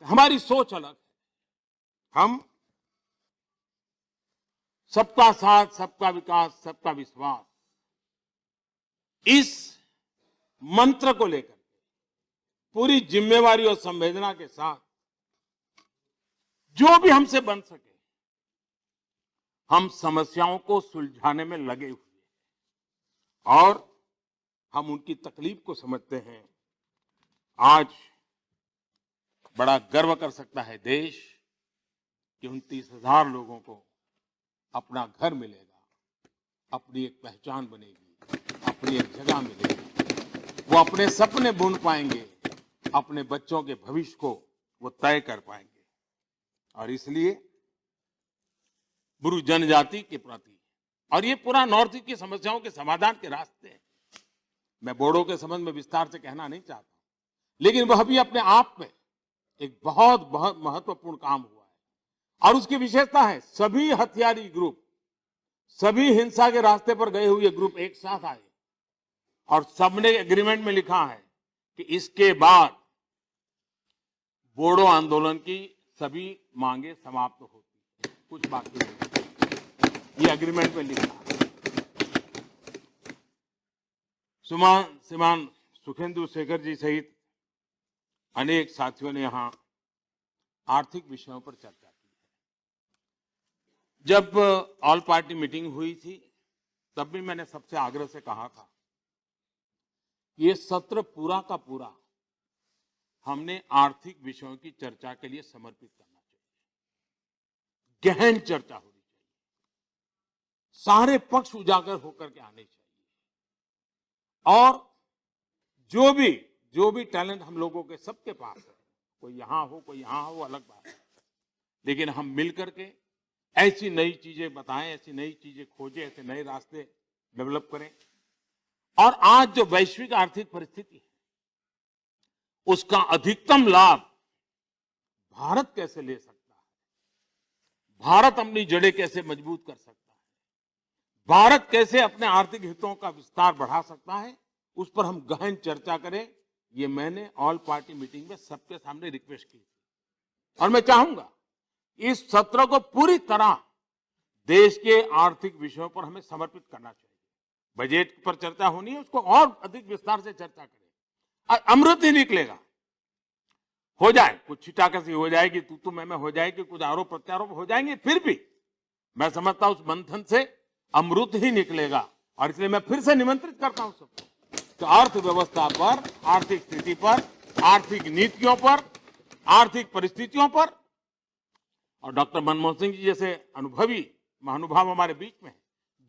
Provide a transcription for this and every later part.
हमारी सोच अलग है। हम सबका साथ, सबका विकास, सबका विश्वास, इस मंत्र को लेकर पूरी जिम्मेवारी और संवेदना के साथ जो भी हमसे बन सके हम समस्याओं को सुलझाने में लगे हुए हैं और हम उनकी तकलीफ को समझते हैं। आज बड़ा गर्व कर सकता है देश कि 29,000 लोगों को अपना घर मिलेगा, अपनी एक पहचान बनेगी, अपनी एक जगह मिलेगी, वो अपने सपने बुन पाएंगे, अपने बच्चों के भविष्य को वो तय कर पाएंगे। और इसलिए ब्रू जनजाति के प्रति और ये पूरा नॉर्थ ईस्ट की समस्याओं के समाधान के रास्ते हैं। मैं बोडो के संबंध में विस्तार से कहना नहीं चाहता, लेकिन वह भी अपने आप में एक बहुत बहुत महत्वपूर्ण काम हुआ है और उसकी विशेषता है सभी हथियारी ग्रुप, सभी हिंसा के रास्ते पर गए हुए ग्रुप एक साथ आए और सबने एग्रीमेंट में लिखा है कि इसके बाद बोडो आंदोलन की सभी मांगे समाप्त होती है, कुछ बाकी नहीं। ये एग्रीमेंट में लिखा है। श्रीमान सुखेंदु शेखर जी सहित अनेक साथियों ने यहां आर्थिक विषयों पर चर्चा की है। जब ऑल पार्टी मीटिंग हुई थी तब भी मैंने सबसे आग्रह से कहा था ये सत्र पूरा का पूरा हमने आर्थिक विषयों की चर्चा के लिए समर्पित करना चाहिए। गहन चर्चा होनी चाहिए, सारे पक्ष उजागर होकर के आने चाहिए और जो भी टैलेंट हम लोगों के सबके पास है, कोई यहां हो कोई यहां हो, अलग बात है, लेकिन हम मिलकर के ऐसी नई चीजें बताएं, ऐसी नई चीजें खोजें, ऐसे नए रास्ते डेवलप करें। और आज जो वैश्विक आर्थिक परिस्थिति है उसका अधिकतम लाभ भारत कैसे ले सकता है, भारत अपनी जड़ें कैसे मजबूत कर सकता है, भारत कैसे अपने आर्थिक हितों का विस्तार बढ़ा सकता है, उस पर हम गहन चर्चा करें। ये मैंने ऑल पार्टी मीटिंग में सबके सामने रिक्वेस्ट की और मैं चाहूंगा इस सत्र को पूरी तरह देश के आर्थिक विषयों पर हमें समर्पित करना चाहिए। बजट पर चर्चा होनी है, उसको और अधिक विस्तार से चर्चा करें। अमृत ही निकलेगा, हो जाए कुछ छिटाकसी हो जाएगी, तू मैं हो जाएगी, कुछ आरोप प्रत्यारोप हो जाएंगे, फिर भी मैं समझता हूं उस मंथन से अमृत ही निकलेगा। और इसलिए मैं फिर से निमंत्रित करता हूं सबको तो अर्थव्यवस्था पर, आर्थिक स्थिति पर, आर्थिक नीतियों पर, आर्थिक परिस्थितियों पर, और डॉक्टर मनमोहन सिंह जी जैसे अनुभवी महानुभाव हमारे बीच में है,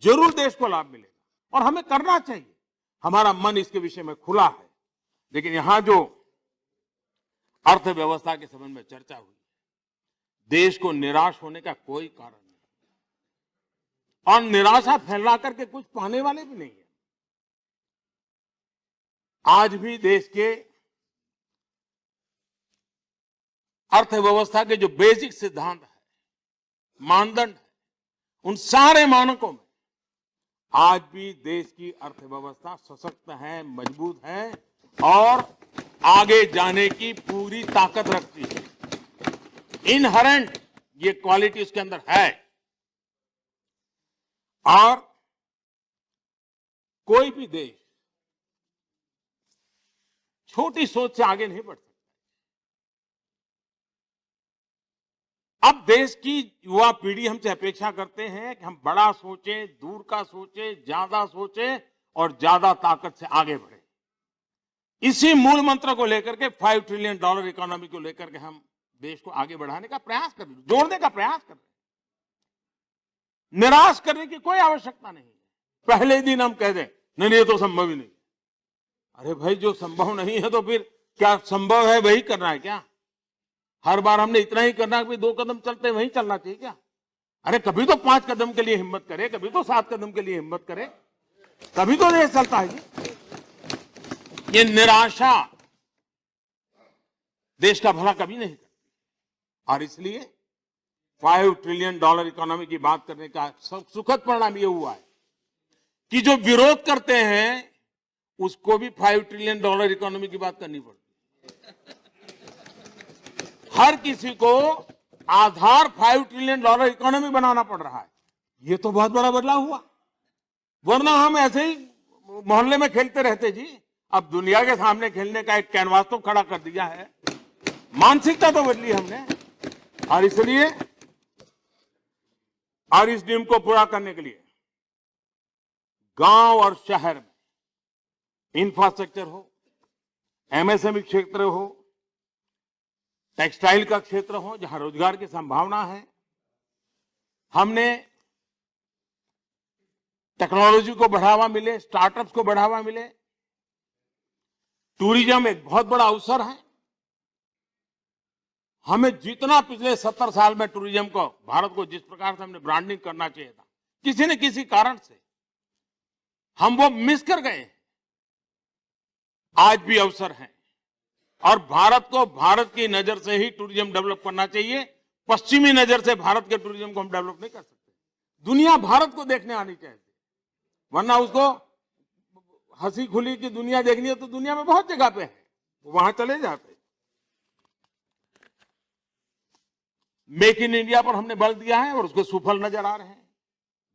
जरूर देश को लाभ मिलेगा और हमें करना चाहिए। हमारा मन इसके विषय में खुला है। लेकिन यहां जो अर्थव्यवस्था के संबंध में चर्चा हुई, देश को निराश होने का कोई कारण नहीं और निराशा फैला करके कुछ पाने वाले भी नहीं है। आज भी देश के अर्थव्यवस्था के जो बेसिक सिद्धांत है, मानदंड है, उन सारे मानकों में आज भी देश की अर्थव्यवस्था सशक्त है, मजबूत है और आगे जाने की पूरी ताकत रखती है। इनहेरेंट ये क्वालिटी उसके अंदर है और कोई भी देश छोटी सोच से आगे नहीं बढ़ सकता। अब देश की युवा पीढ़ी हमसे अपेक्षा करते हैं कि हम बड़ा सोचें, दूर का सोचें, ज्यादा सोचें और ज्यादा ताकत से आगे बढ़े। इसी मूल मंत्र को लेकर के $5 ट्रिलियन इकोनॉमी को लेकर के हम देश को आगे बढ़ाने का प्रयास कर रहे हैं, जोड़ने का प्रयास कर रहे हैं। निराश करने की कोई आवश्यकता नहीं है। पहले दिन हम कह दें नहीं ये तो संभव ही नहीं। अरे भाई, जो संभव नहीं है तो फिर क्या संभव है वही करना है क्या? हर बार हमने इतना ही करना है कि 2 कदम चलते वही चलना चाहिए क्या? अरे कभी तो 5 कदम के लिए हिम्मत करे, कभी तो 7 कदम के लिए हिम्मत करे, तभी तो देश चलता है जी। ये निराशा देश का भला कभी नहीं करती और इसलिए $5 ट्रिलियन इकोनॉमी की बात करने का सुखद परिणाम ये हुआ है कि जो विरोध करते हैं उसको भी $5 ट्रिलियन इकोनॉमी की बात करनी पड़ती है। हर किसी को आधार $5 ट्रिलियन इकोनॉमी बनाना पड़ रहा है। ये तो बहुत बड़ा बदलाव हुआ, वरना हम ऐसे ही मोहल्ले में खेलते रहते जी। अब दुनिया के सामने खेलने का एक कैनवास तो खड़ा कर दिया है, मानसिकता तो बदली हमने। और इसलिए और इस ड्रीम को पूरा करने के लिए गांव और शहर में इंफ्रास्ट्रक्चर हो, एमएसएमई क्षेत्र हो, टेक्सटाइल का क्षेत्र हो, जहां रोजगार की संभावना है, हमने टेक्नोलॉजी को बढ़ावा मिले, स्टार्टअप्स को बढ़ावा मिले। टूरिज्म एक बहुत बड़ा अवसर है। हमें जितना पिछले 70 साल में टूरिज्म को, भारत को जिस प्रकार से हमने ब्रांडिंग करना चाहिए था, किसी न किसी कारण से हम वो मिस कर गए। आज भी अवसर है और भारत को भारत की नजर से ही टूरिज्म डेवलप करना चाहिए। पश्चिमी नजर से भारत के टूरिज्म को हम डेवलप नहीं कर सकते। दुनिया भारत को देखने आनी चाहिए, वरना उसको हंसी खुली की दुनिया देखनी है तो दुनिया में बहुत जगह पे है, वहां चले जाते। मेक इन इंडिया पर हमने बल दिया है और उसके सुफल नजर आ रहे हैं।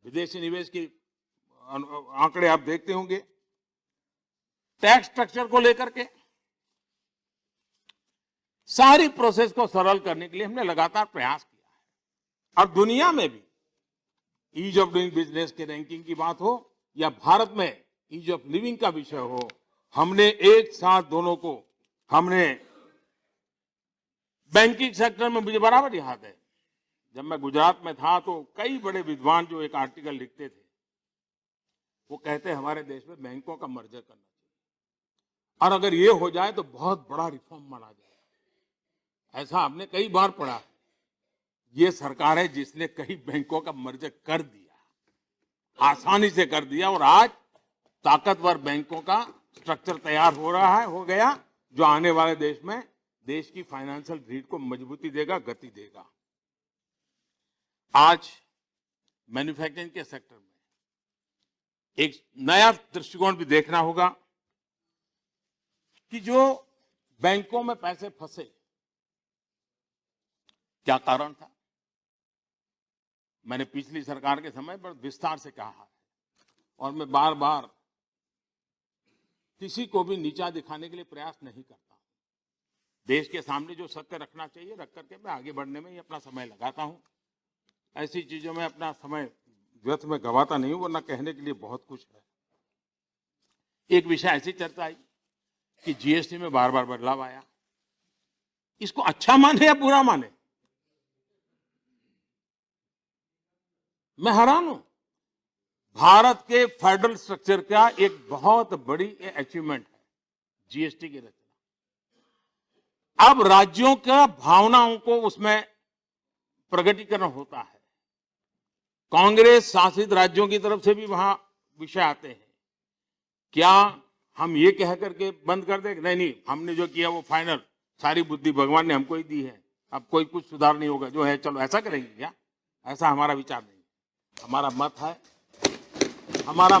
विदेशी निवेश की आंकड़े आप देखते होंगे। टैक्स स्ट्रक्चर को लेकर के सारी प्रोसेस को सरल करने के लिए हमने लगातार प्रयास किया है। और दुनिया में भी ईज ऑफ डूइंग बिजनेस के रैंकिंग की बात हो या भारत में ईज ऑफ लिविंग का विषय हो, हमने एक साथ दोनों को, हमने बैंकिंग सेक्टर में, मुझे बराबर याद है जब मैं गुजरात में था तो कई बड़े विद्वान जो एक आर्टिकल लिखते थे, वो कहते हमारे देश में बैंकों का मर्जर करना चाहिए और अगर ये हो जाए तो बहुत बड़ा रिफॉर्म माना जाए। ऐसा आपने कई बार पढ़ा है। ये सरकार है जिसने कई बैंकों का मर्जर कर दिया, आसानी से कर दिया, और आज ताकतवर बैंकों का स्ट्रक्चर तैयार हो रहा है, हो गया, जो आने वाले देश में देश की फाइनेंशियल ग्रिड को मजबूती देगा, गति देगा। आज मैन्युफैक्चरिंग के सेक्टर में एक नया दृष्टिकोण भी देखना होगा कि जो बैंकों में पैसे फंसे, क्या कारण था। मैंने पिछली सरकार के समय पर विस्तार से कहा है और मैं बार बार किसी को भी नीचा दिखाने के लिए प्रयास नहीं करता। देश के सामने जो सत्य रखना चाहिए रख करके मैं आगे बढ़ने में ही अपना समय लगाता हूं। ऐसी चीजों में अपना समय व्यर्थ में गवाता नहीं हूं, वरना कहने के लिए बहुत कुछ है। एक विषय ऐसी चर्चा आई कि जीएसटी में बार बार बदलाव आया। इसको अच्छा माने या बुरा माने, मैं हैरान हूं। भारत के फेडरल स्ट्रक्चर का एक बहुत बड़ी अचीवमेंट है जीएसटी की रचना। अब राज्यों का भावनाओं को उसमें प्रगटीकरण होता है। कांग्रेस शासित राज्यों की तरफ से भी वहां विषय आते हैं। क्या हम ये कह करके बंद कर दें? नहीं, हमने जो किया वो फाइनल, सारी बुद्धि भगवान ने हमको ही दी है, अब कोई कुछ सुधार नहीं होगा, जो है चलो ऐसा करेंगे क्या? ऐसा हमारा विचार नहीं। हमारा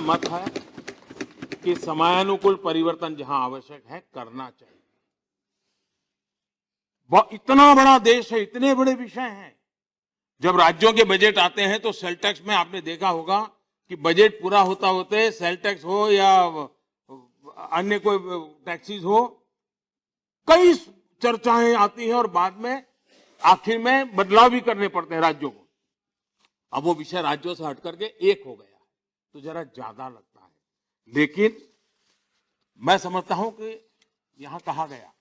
मत है कि समयानुकूल परिवर्तन जहां आवश्यक है करना चाहिए। इतना बड़ा देश है, इतने बड़े विषय हैं। जब राज्यों के बजट आते हैं तो सेल टैक्स में आपने देखा होगा कि बजट पूरा होता होते सेल टैक्स हो या अन्य कोई टैक्सेस हो, कई चर्चाएं आती हैं और बाद में आखिर में बदलाव भी करने पड़ते हैं राज्यों को। अब वो विषय राज्यों से हट करके एक हो गया तो जरा ज्यादा लगता है। लेकिन मैं समझता हूं कि यहां कहा गया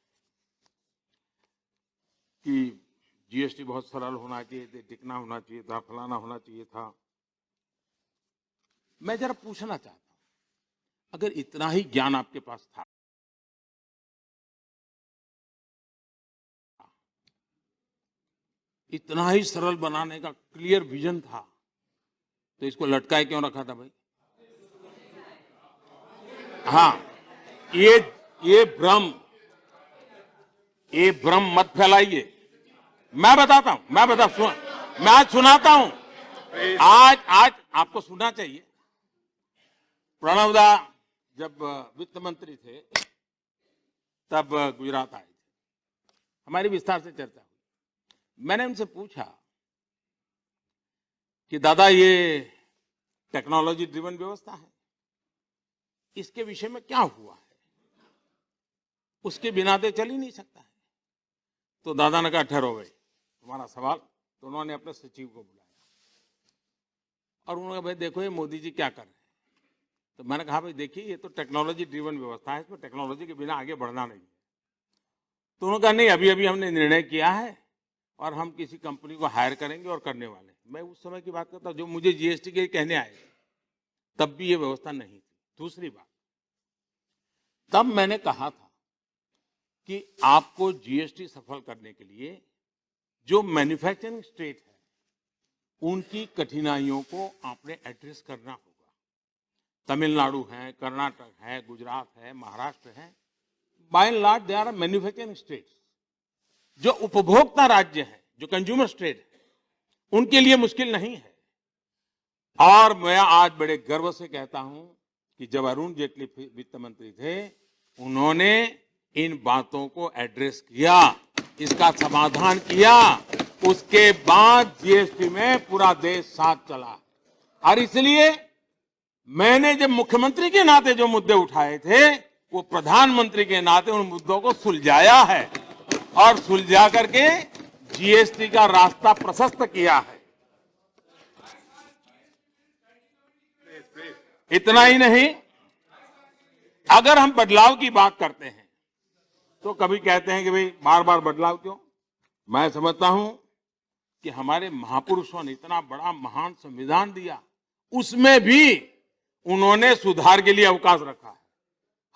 कि जीएसटी बहुत सरल होना चाहिए, टिकना होना चाहिए था, फलाना होना चाहिए था। मैं जरा पूछना चाहता हूं, अगर इतना ही ज्ञान आपके पास था, इतना ही सरल बनाने का क्लियर विजन था, तो इसको लटकाए क्यों रखा था भाई? हाँ, ये भ्रम मत फैलाइए। मैं बताता हूं, मैं आज सुनाता हूं। आज आपको सुनना चाहिए। प्रणव दा जब वित्त मंत्री थे तब गुजरात आए थे, हमारी विस्तार से चर्चा हुई। मैंने उनसे पूछा कि दादा ये टेक्नोलॉजी ड्रिवन व्यवस्था है, इसके विषय में क्या हुआ है, उसके बिना तो चल ही नहीं सकता है। तो दादा ने कहा ठहरो भाई, तुम्हारा सवाल। तो उन्होंने अपने सचिव को बुलाया और उन्होंने कहा भाई देखो ये मोदी जी क्या कर रहे हैं। तो मैंने कहा भाई देखिए ये तो टेक्नोलॉजी ड्रिवन व्यवस्था है, इसमें टेक्नोलॉजी के बिना आगे बढ़ना नहीं है। तो उन्होंने कहा नहीं, अभी अभी हमने निर्णय किया है और हम किसी कंपनी को हायर करेंगे और करने वाले हैं। मैं उस समय की बात करता हूं, जो मुझे जीएसटी के कहने आए तब भी ये व्यवस्था नहीं थी। दूसरी बात, तब मैंने कहा था कि आपको जीएसटी सफल करने के लिए जो मैन्युफैक्चरिंग स्टेट है उनकी कठिनाइयों को आपने एड्रेस करना होगा। तमिलनाडु है, कर्नाटक है, गुजरात है, महाराष्ट्र है, by and large they are manufacturing states. जो उपभोक्ता राज्य है, जो कंज्यूमर स्टेट है, उनके लिए मुश्किल नहीं है। और मैं आज बड़े गर्व से कहता हूं कि जब अरुण जेटली वित्त मंत्री थे, उन्होंने इन बातों को एड्रेस किया, इसका समाधान किया। उसके बाद जीएसटी में पूरा देश साथ चला। और इसलिए मैंने जब मुख्यमंत्री के नाते जो मुद्दे उठाए थे, वो प्रधानमंत्री के नाते उन मुद्दों को सुलझाया है और सुलझा करके जीएसटी का रास्ता प्रशस्त किया है। इतना ही नहीं, अगर हम बदलाव की बात करते हैं तो कभी कहते हैं कि भाई बार बार बदलाव क्यों। मैं समझता हूं कि हमारे महापुरुषों ने इतना बड़ा महान संविधान दिया, उसमें भी उन्होंने सुधार के लिए अवकाश रखा है।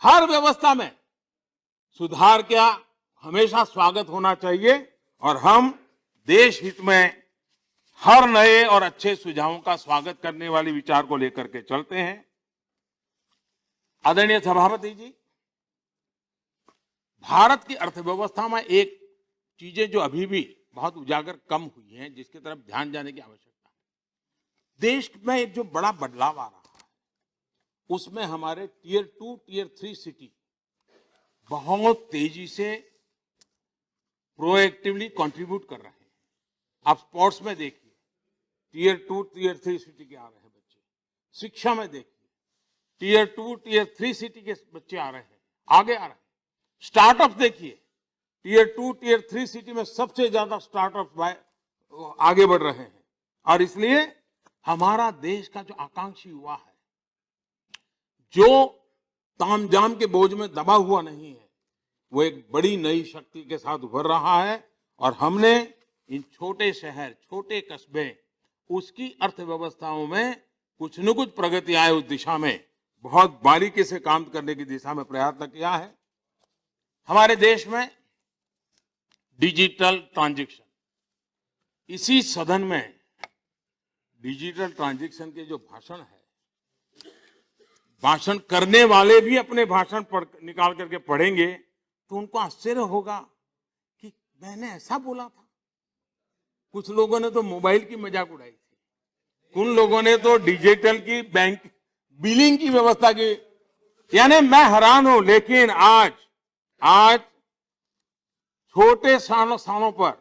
हर व्यवस्था में सुधार क्या हमेशा स्वागत होना चाहिए और हम देश हित में हर नए और अच्छे सुझावों का स्वागत करने वाले विचार को लेकर के चलते हैं। आदरणीय सभापति जी, भारत की अर्थव्यवस्था में एक चीजें जो अभी भी बहुत उजागर कम हुई हैं, जिसकी तरफ ध्यान जाने की आवश्यकता है। देश में एक जो बड़ा बदलाव आ रहा है, उसमें हमारे टियर 2, टियर 3 सिटी बहुत तेजी से प्रोएक्टिवली कंट्रीब्यूट कर रहे हैं। आप स्पोर्ट्स में देखिए, टियर 2, टियर 3 सिटी के आ रहे हैं बच्चे। शिक्षा में देखिए, टियर 2, टियर 3 सिटी के बच्चे आ रहे हैं, आगे आ रहे हैं। स्टार्टअप देखिए, टियर 2, टियर 3 सिटी में सबसे ज्यादा स्टार्टअप आगे बढ़ रहे हैं। और इसलिए हमारा देश का जो आकांक्षी युवा है, जो तामझाम के बोझ में दबा हुआ नहीं है, वो एक बड़ी नई शक्ति के साथ उभर रहा है। और हमने इन छोटे शहर, छोटे कस्बे, उसकी अर्थव्यवस्थाओं में कुछ न कुछ प्रगति आए उस दिशा में बहुत बारीकी से काम करने की दिशा में प्रयत्न किया है। हमारे देश में डिजिटल ट्रांजैक्शन, इसी सदन में डिजिटल ट्रांजैक्शन के जो भाषण है, भाषण करने वाले भी अपने भाषण निकाल करके पढ़ेंगे तो उनको आश्चर्य होगा कि मैंने ऐसा बोला था। कुछ लोगों ने तो मोबाइल की मजाक उड़ाई थी, कुछ लोगों ने तो डिजिटल की बैंक बिलिंग की व्यवस्था की। यानी मैं हैरान हूं। लेकिन आज छोटे स्थानों पर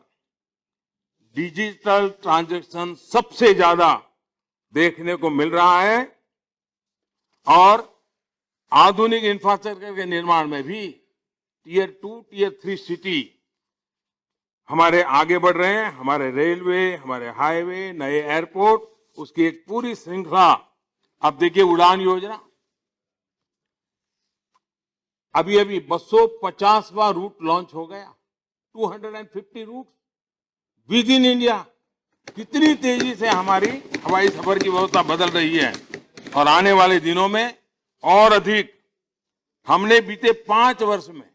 डिजिटल ट्रांजैक्शन सबसे ज्यादा देखने को मिल रहा है और आधुनिक इंफ्रास्ट्रक्चर के निर्माण में भी टियर 2, टियर 3 सिटी हमारे आगे बढ़ रहे हैं। हमारे रेलवे, हमारे हाईवे, नए एयरपोर्ट, उसकी एक पूरी श्रृंखला। अब देखिए उड़ान योजना, अभी 250वां रूट लॉन्च हो गया, 250 रूट विद इन इंडिया। कितनी तेजी से हमारी हवाई सफर की व्यवस्था बदल रही है और आने वाले दिनों में और अधिक। हमने बीते 5 वर्ष में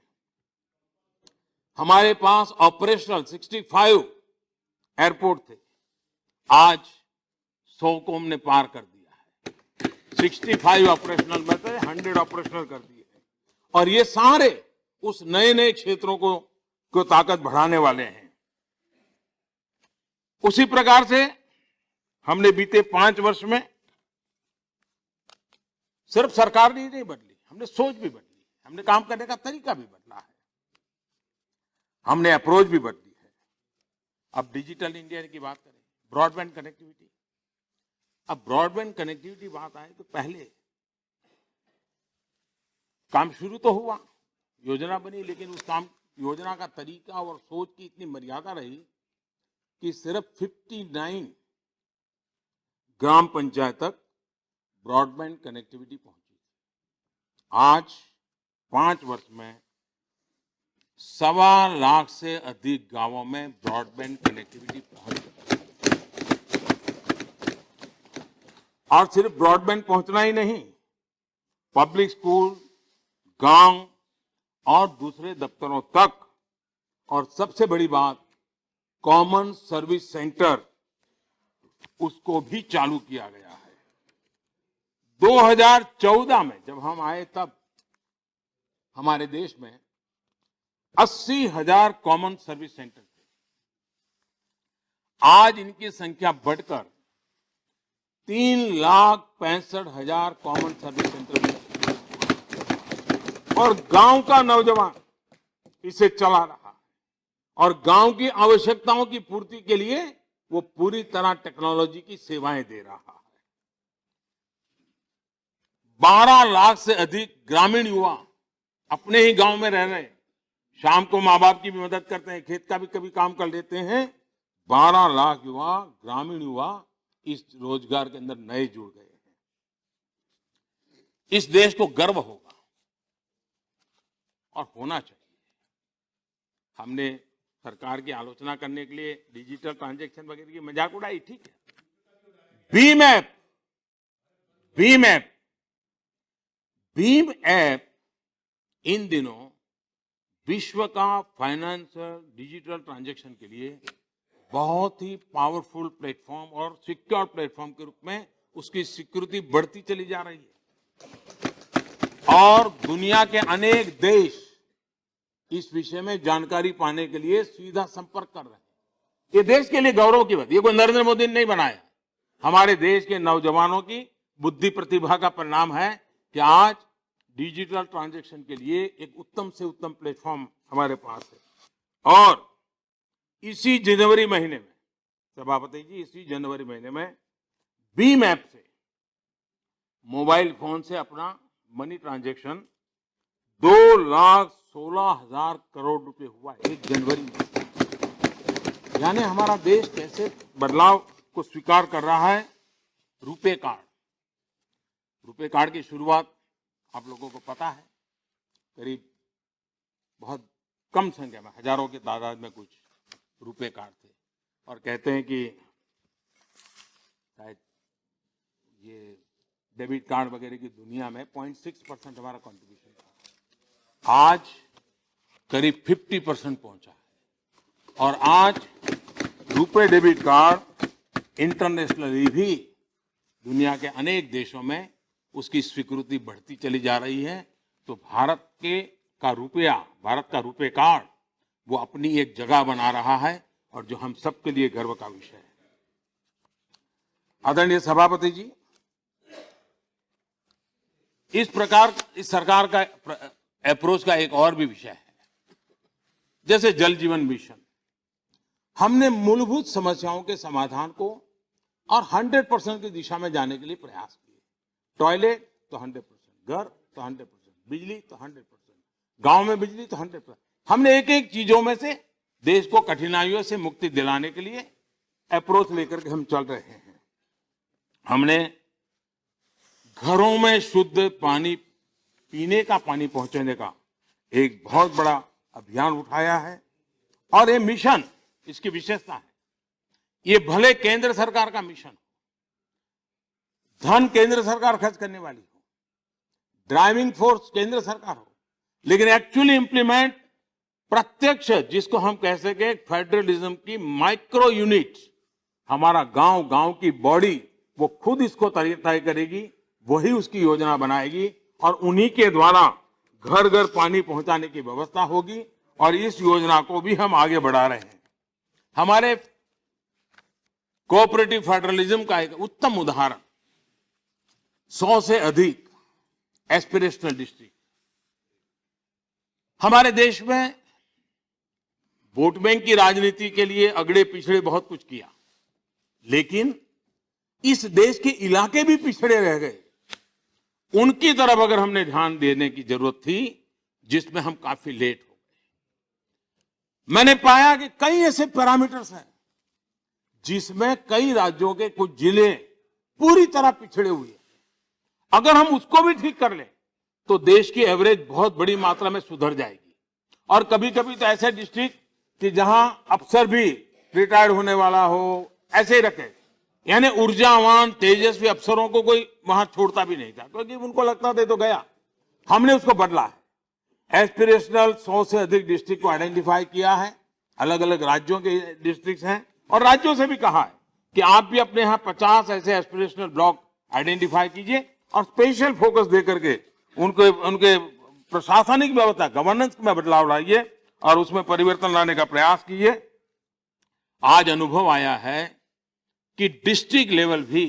हमारे पास ऑपरेशनल 65 एयरपोर्ट थे, आज 100 को हमने पार कर दिया है। 65 ऑपरेशनल में थे, 100 ऑपरेशनल कर दिए हैं। और ये सारे उस नए क्षेत्रों को ताकत बढ़ाने वाले हैं। उसी प्रकार से हमने बीते 5 वर्ष में सिर्फ सरकार नहीं बदली, हमने सोच भी बदली, हमने काम करने का तरीका भी बदला है, हमने अप्रोच भी बदली है। अब डिजिटल इंडिया की बात करें, ब्रॉडबैंड कनेक्टिविटी। अब ब्रॉडबैंड कनेक्टिविटी बात आए तो पहले काम शुरू तो हुआ, योजना बनी, लेकिन उस काम योजना का तरीका और सोच की इतनी मर्यादा रही कि सिर्फ 59 ग्राम पंचायत तक ब्रॉडबैंड कनेक्टिविटी पहुंची। आज 5 वर्ष में 1.25 लाख से अधिक गांवों में ब्रॉडबैंड कनेक्टिविटी पहुंच गई। और सिर्फ ब्रॉडबैंड पहुंचना ही नहीं, पब्लिक स्कूल, गांव और दूसरे दफ्तरों तक, और सबसे बड़ी बात कॉमन सर्विस सेंटर, उसको भी चालू किया गया है। 2014 में जब हम आए तब हमारे देश में 80,000 कॉमन सर्विस सेंटर थे। आज इनकी संख्या बढ़कर 3,65,000 कॉमन सर्विस सेंटर, और गांव का नौजवान इसे चला रहा है और गांव की आवश्यकताओं की पूर्ति के लिए वो पूरी तरह टेक्नोलॉजी की सेवाएं दे रहा है। 12 लाख से अधिक ग्रामीण युवा अपने ही गांव में रह रहे हैं, शाम को माँ बाप की भी मदद करते हैं, खेत का भी कभी काम कर लेते हैं। 12 लाख युवा, ग्रामीण युवा इस रोजगार के अंदर नए जुड़ गए हैं। इस देश को गर्व होगा और होना चाहिए। हमने सरकार की आलोचना करने के लिए डिजिटल ट्रांजैक्शन वगैरह की मजाक उड़ाई, ठीक है। भीम ऐप इन दिनों विश्व का फाइनेंशियल डिजिटल ट्रांजैक्शन के लिए बहुत ही पावरफुल प्लेटफॉर्म और सिक्योर प्लेटफॉर्म के रूप में उसकी सिक्योरिटी बढ़ती चली जा रही है, और दुनिया के अनेक देश इस विषय में जानकारी पाने के लिए सीधा संपर्क कर रहे हैं। ये देश के लिए गौरव की बात, ये कोई नरेंद्र मोदी ने नहीं बनाया, हमारे देश के नौजवानों की बुद्धि प्रतिभा का परिणाम है कि आज डिजिटल ट्रांजैक्शन के लिए एक उत्तम से उत्तम प्लेटफॉर्म हमारे पास है। और इसी जनवरी महीने में, सभापति जी, इसी जनवरी महीने में भीम ऐप से मोबाइल फोन से अपना मनी ट्रांजैक्शन 2,16,000 करोड़ रुपए हुआ 1 जनवरी में। यानी हमारा देश कैसे बदलाव को स्वीकार कर रहा है। रुपे कार्ड की शुरुआत आप लोगों को पता है, करीब बहुत कम संख्या में, हजारों की तादाद में कुछ रुपे कार्ड थे, और कहते हैं कि शायद ये डेबिट कार्ड वगैरह की दुनिया में 0.6% हमारा कंट्रीब्यूशन था। आज करीब 50% पहुंचा है, और आज रुपे डेबिट कार्ड इंटरनेशनली भी दुनिया के अनेक देशों में उसकी स्वीकृति बढ़ती चली जा रही है। तो भारत का रुपे कार्ड वो अपनी एक जगह बना रहा है, और जो हम सबके लिए गर्व का विषय है। आदरणीय सभापति जी, इस प्रकार इस सरकार का अप्रोच का एक और भी विषय है, जैसे जल जीवन मिशन। हमने मूलभूत समस्याओं के समाधान को और 100% की दिशा में जाने के लिए प्रयास किए। टॉयलेट तो 100%, घर तो 100%, बिजली तो 100%, गांव में बिजली तो 100%। हमने एक एक चीजों में से देश को कठिनाइयों से मुक्ति दिलाने के लिए अप्रोच लेकर के हम चल रहे हैं। हमने घरों में शुद्ध पानी, पीने का पानी पहुंचाने का एक बहुत बड़ा अभियान उठाया है, और ये मिशन, इसकी विशेषता है, ये भले केंद्र सरकार का मिशन हो, धन केंद्र सरकार खर्च करने वाली हो, ड्राइविंग फोर्स केंद्र सरकार हो, लेकिन एक्चुअली इंप्लीमेंट प्रत्यक्ष, जिसको हम कह सके फेडरलिज्म की माइक्रो यूनिट, हमारा गांव की बॉडी वो खुद इसको तय करेगी, वही उसकी योजना बनाएगी, और उन्हीं के द्वारा घर घर पानी पहुंचाने की व्यवस्था होगी। और इस योजना को भी हम आगे बढ़ा रहे हैं। हमारे कोऑपरेटिव फेडरलिज्म का एक उत्तम उदाहरण, 100 से अधिक एस्पिरेशनल डिस्ट्रिक्ट हमारे देश में वोट बैंक की राजनीति के लिए अगड़े पिछड़े बहुत कुछ किया, लेकिन इस देश के इलाके भी पिछड़े रह गए। उनकी तरफ अगर हमने ध्यान देने की जरूरत थी, जिसमें हम काफी लेट हो गए। मैंने पाया कि कई ऐसे पैरामीटर्स हैं जिसमें कई राज्यों के कुछ जिले पूरी तरह पिछड़े हुए हैं। अगर हम उसको भी ठीक कर लें तो देश की एवरेज बहुत बड़ी मात्रा में सुधर जाएगी। और कभी कभी तो ऐसे डिस्ट्रिक्ट कि जहां अफसर भी रिटायर्ड होने वाला हो, ऐसे ही रखे, यानी ऊर्जावान तेजस्वी अफसरों को कोई वहां छोड़ता भी नहीं था, क्योंकि उनको लगता था तो गया। हमने उसको बदला है। एस्पिरेशनल 100 से अधिक डिस्ट्रिक्ट को आइडेंटिफाई किया है, अलग अलग राज्यों के डिस्ट्रिक्ट हैं, और राज्यों से भी कहा है कि आप भी अपने यहाँ 50 ऐसे एस्पिरेशनल ब्लॉक आइडेंटिफाई कीजिए और स्पेशल फोकस देकर के उनके प्रशासनिक व्यवस्था, गवर्नेंस में बदलाव लाइए और उसमें परिवर्तन लाने का प्रयास कीजिए। आज अनुभव आया है कि डिस्ट्रिक्ट लेवल भी,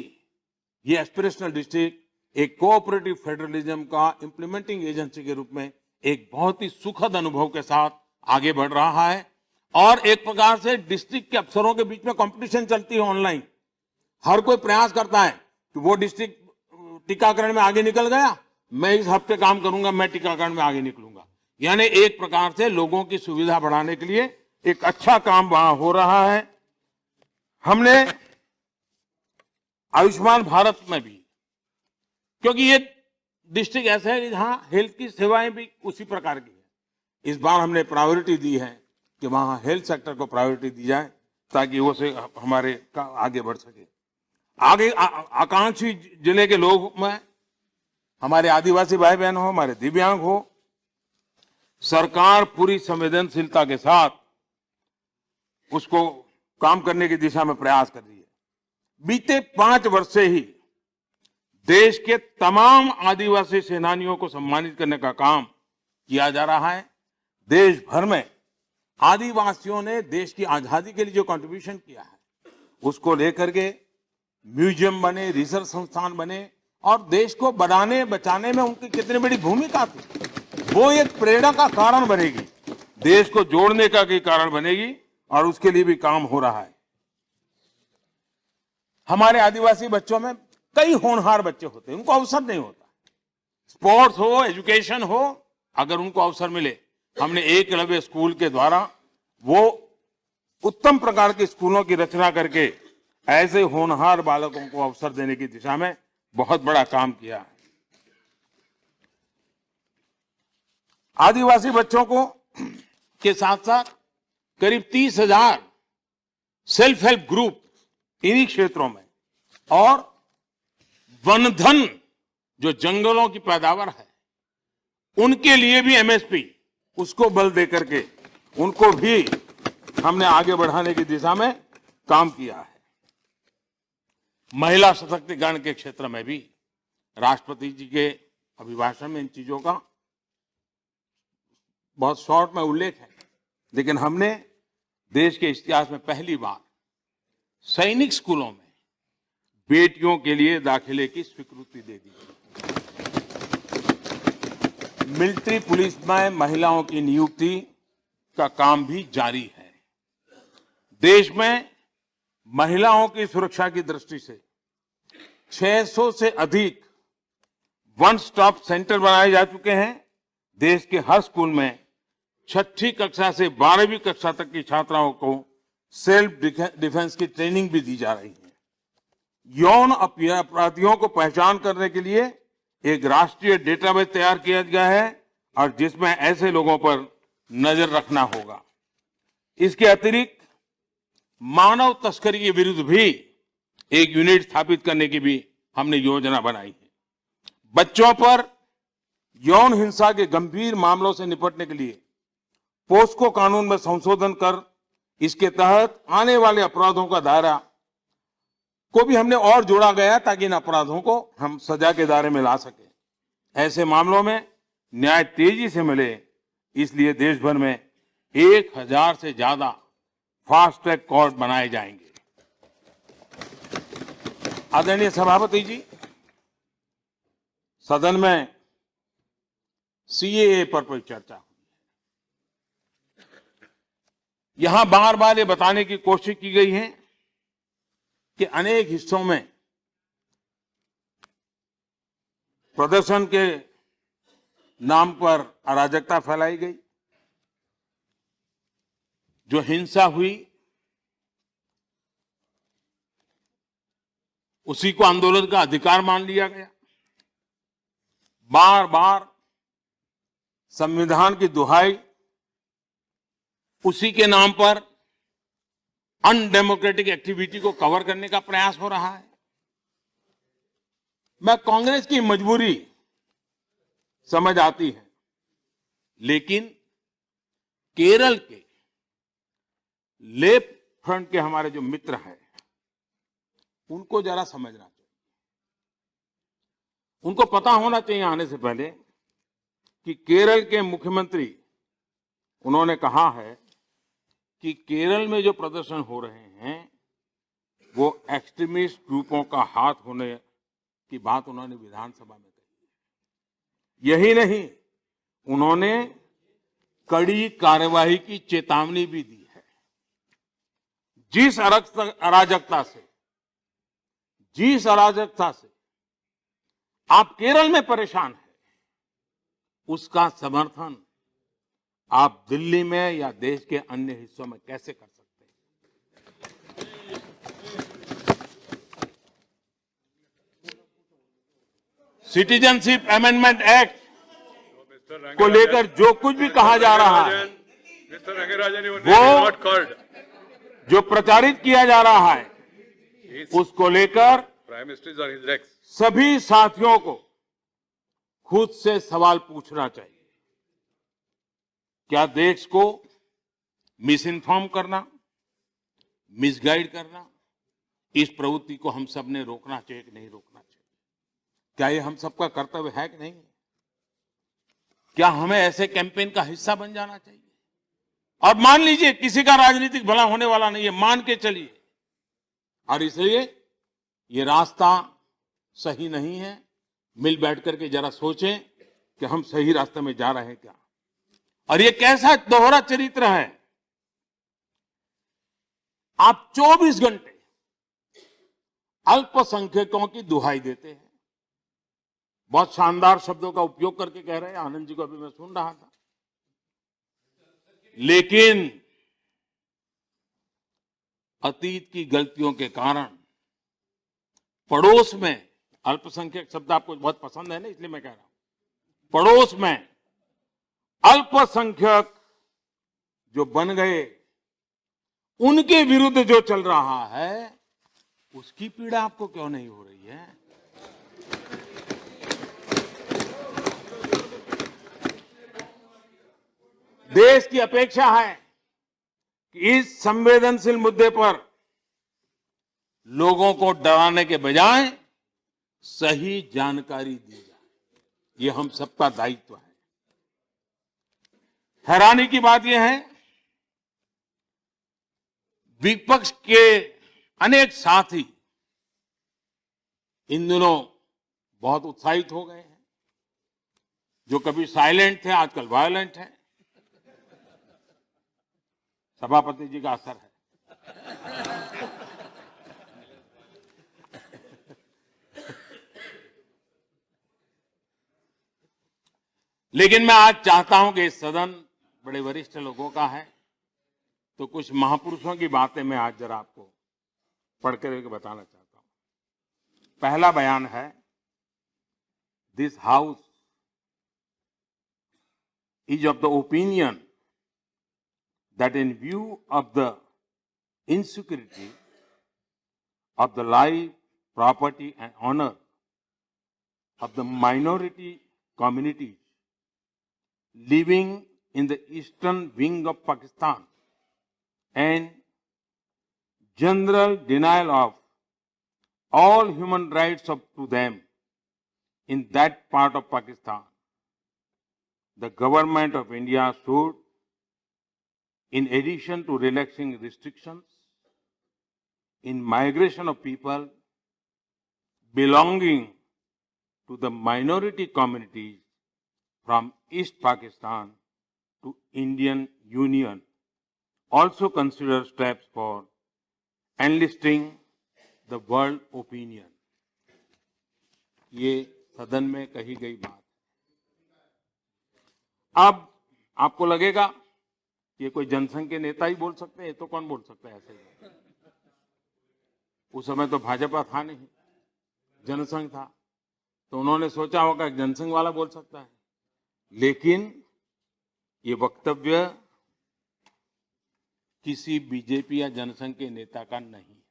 ये एस्पिरेशनल डिस्ट्रिक्ट एक कोऑपरेटिव फेडरलिज्म का इंप्लीमेंटिंग एजेंसी के रूप में एक बहुत ही सुखद अनुभव के साथ आगे बढ़ रहा है। और एक प्रकार से डिस्ट्रिक्ट के अफसरों के बीच में कंपटीशन चलती है ऑनलाइन। हर कोई प्रयास करता है कि वो डिस्ट्रिक्ट टीकाकरण में आगे निकल गया, मैं इस हफ्ते काम करूंगा, मैं टीकाकरण में आगे निकलूंगा। यानी एक प्रकार से लोगों की सुविधा बढ़ाने के लिए एक अच्छा काम वहां हो रहा है। हमने आयुष्मान भारत में भी, क्योंकि ये डिस्ट्रिक्ट ऐसा है जहां हेल्थ की सेवाएं भी उसी प्रकार की है, इस बार हमने प्रायोरिटी दी है कि वहां हेल्थ सेक्टर को प्रायोरिटी दी जाए ताकि वो से हमारे आगे बढ़ सके। आगे आकांक्षी जिले के लोग में हमारे आदिवासी भाई बहन हो, हमारे दिव्यांग हो, सरकार पूरी संवेदनशीलता के साथ उसको काम करने की दिशा में प्रयास कर रही है। बीते 5 वर्ष से ही देश के तमाम आदिवासी सेनानियों को सम्मानित करने का काम किया जा रहा है। देश भर में आदिवासियों ने देश की आजादी के लिए जो कंट्रीब्यूशन किया है, उसको लेकर के म्यूजियम बने, रिसर्च संस्थान बने, और देश को बनाने बचाने में उनकी कितनी बड़ी भूमिका थी, वो एक प्रेरणा का कारण बनेगी, देश को जोड़ने का भी कारण बनेगी, और उसके लिए भी काम हो रहा है। हमारे आदिवासी बच्चों में कई होनहार बच्चे होते हैं, उनको अवसर नहीं होता। स्पोर्ट्स हो, एजुकेशन हो, अगर उनको अवसर मिले, हमने एकलव्य स्कूल के द्वारा वो उत्तम प्रकार के स्कूलों की रचना करके ऐसे होनहार बालकों को अवसर देने की दिशा में बहुत बड़ा काम किया है। आदिवासी बच्चों को के साथ साथ करीब 30,000 सेल्फ हेल्प ग्रुप इन्हीं क्षेत्रों में, और वनधन जो जंगलों की पैदावार है, उनके लिए भी एमएसपी, उसको बल देकर के उनको भी हमने आगे बढ़ाने की दिशा में काम किया है। महिला सशक्तिकरण के क्षेत्र में भी राष्ट्रपति जी के अभिभाषण में इन चीजों का बहुत शॉर्ट में उल्लेख है, लेकिन हमने देश के इतिहास में पहली बार सैनिक स्कूलों में बेटियों के लिए दाखिले की स्वीकृति दे दी। मिलिट्री पुलिस में महिलाओं की नियुक्ति का काम भी जारी है। देश में महिलाओं की सुरक्षा की दृष्टि से 600 से अधिक वन स्टॉप सेंटर बनाए जा चुके हैं। देश के हर स्कूल में 6ठी कक्षा से 12वीं कक्षा तक की छात्राओं को सेल्फ डिफेंस की ट्रेनिंग भी दी जा रही है। यौन अपराधियों को पहचान करने के लिए एक राष्ट्रीय डेटाबेस तैयार किया गया है, और जिसमें ऐसे लोगों पर नजर रखना होगा। इसके अतिरिक्त मानव तस्करी के विरुद्ध भी एक यूनिट स्थापित करने की भी हमने योजना बनाई है। बच्चों पर यौन हिंसा के गंभीर मामलों से निपटने के लिए पोस्को कानून में संशोधन कर इसके तहत आने वाले अपराधों का दायरा को भी हमने और जोड़ा गया, ताकि इन अपराधों को हम सजा के दायरे में ला सके। ऐसे मामलों में न्याय तेजी से मिले, इसलिए देश भर में 1000 से ज्यादा फास्ट ट्रैक कोर्ट बनाए जाएंगे। आदरणीय सभापति जी, सदन में सीएए पर कोई चर्चा हुई है। यहां बार बार ये बताने की कोशिश की गई है कि अनेक हिस्सों में प्रदर्शन के नाम पर अराजकता फैलाई गई, जो हिंसा हुई उसी को आंदोलन का अधिकार मान लिया गया। बार बार संविधान की दुहाई उसी के नाम पर अनडेमोक्रेटिक एक्टिविटी को कवर करने का प्रयास हो रहा है। मैं कांग्रेस की मजबूरी समझ आती है, लेकिन केरल के लेफ्ट फ्रंट के हमारे जो मित्र हैं उनको जरा समझना चाहिए। उनको पता होना चाहिए आने से पहले कि केरल के मुख्यमंत्री उन्होंने कहा है कि केरल में जो प्रदर्शन हो रहे हैं वो एक्सट्रीमिस्ट ग्रुपों का हाथ होने की बात उन्होंने विधानसभा में कही। यही नहीं, उन्होंने कड़ी कार्यवाही की चेतावनी भी दी है। जिस अराजकता से आप केरल में परेशान हैं, उसका समर्थन आप दिल्ली में या देश के अन्य हिस्सों में कैसे कर सकते हैं? सिटीजनशिप अमेंडमेंट एक्ट को लेकर जो कुछ भी कहा जा रहा है, वो जो प्रचारित किया जा रहा है, उसको लेकर प्राइम मिनिस्टर सभी साथियों को खुद से सवाल पूछना चाहिए। क्या देश को मिस इन्फॉर्म करना, मिसगाइड करना, इस प्रवृत्ति को हम सब ने रोकना चाहिए कि नहीं रोकना चाहिए? क्या ये हम सबका कर्तव्य है कि नहीं? क्या हमें ऐसे कैंपेन का हिस्सा बन जाना चाहिए? और मान लीजिए किसी का राजनीतिक भला होने वाला नहीं है, मान के चलिए, और इसलिए ये रास्ता सही नहीं है। मिल बैठ करके जरा सोचें कि हम सही रास्ते में जा रहे हैं क्या? और ये कैसा दोहरा चरित्र है? आप 24 घंटे अल्पसंख्यकों की दुहाई देते हैं। बहुत शानदार शब्दों का उपयोग करके कह रहे हैं, आनंद जी को अभी मैं सुन रहा था। लेकिन अतीत की गलतियों के कारण पड़ोस में, अल्पसंख्यक शब्द आपको बहुत पसंद है ना, इसलिए मैं कह रहा हूं, पड़ोस में अल्पसंख्यक जो बन गए, उनके विरुद्ध जो चल रहा है, उसकी पीड़ा आपको क्यों नहीं हो रही है? देश की अपेक्षा है कि इस संवेदनशील मुद्दे पर लोगों को डराने के बजाय सही जानकारी दी जाए। यह हम सबका दायित्व है। हैरानी की बात यह है, विपक्ष के अनेक साथी इन दिनों बहुत उत्साहित हो गए हैं। जो कभी साइलेंट थे, आजकल वायलेंट है। सभापति जी का असर है। लेकिन मैं आज चाहता हूं कि इस सदन बड़े वरिष्ठ लोगों का है, तो कुछ महापुरुषों की बातें मैं आज जरा आपको पढ़कर बताना चाहता हूं। पहला बयान है, this house is of the opinion that in view of the insecurity of the life, property and honor of the minority communities living in the eastern wing of Pakistan and general denial of all human rights up to them in that part of Pakistan, the government of India should, in addition to relaxing restrictions in migration of people belonging to the minority communities from East Pakistan to Indian Union, also consider steps for enlisting the world opinion. ये सदन में कही गई बात। अब आपको लगेगा ये कोई जनसंघ के नेता ही बोल सकते हैं, ये तो कौन बोल सकता है ऐसे? उस समय तो भाजपा था नहीं, जनसंघ था, तो उन्होंने सोचा होगा जनसंघ वाला बोल सकता है। लेकिन ये वक्तव्य किसी बीजेपी या जनसंघ के नेता का नहीं है।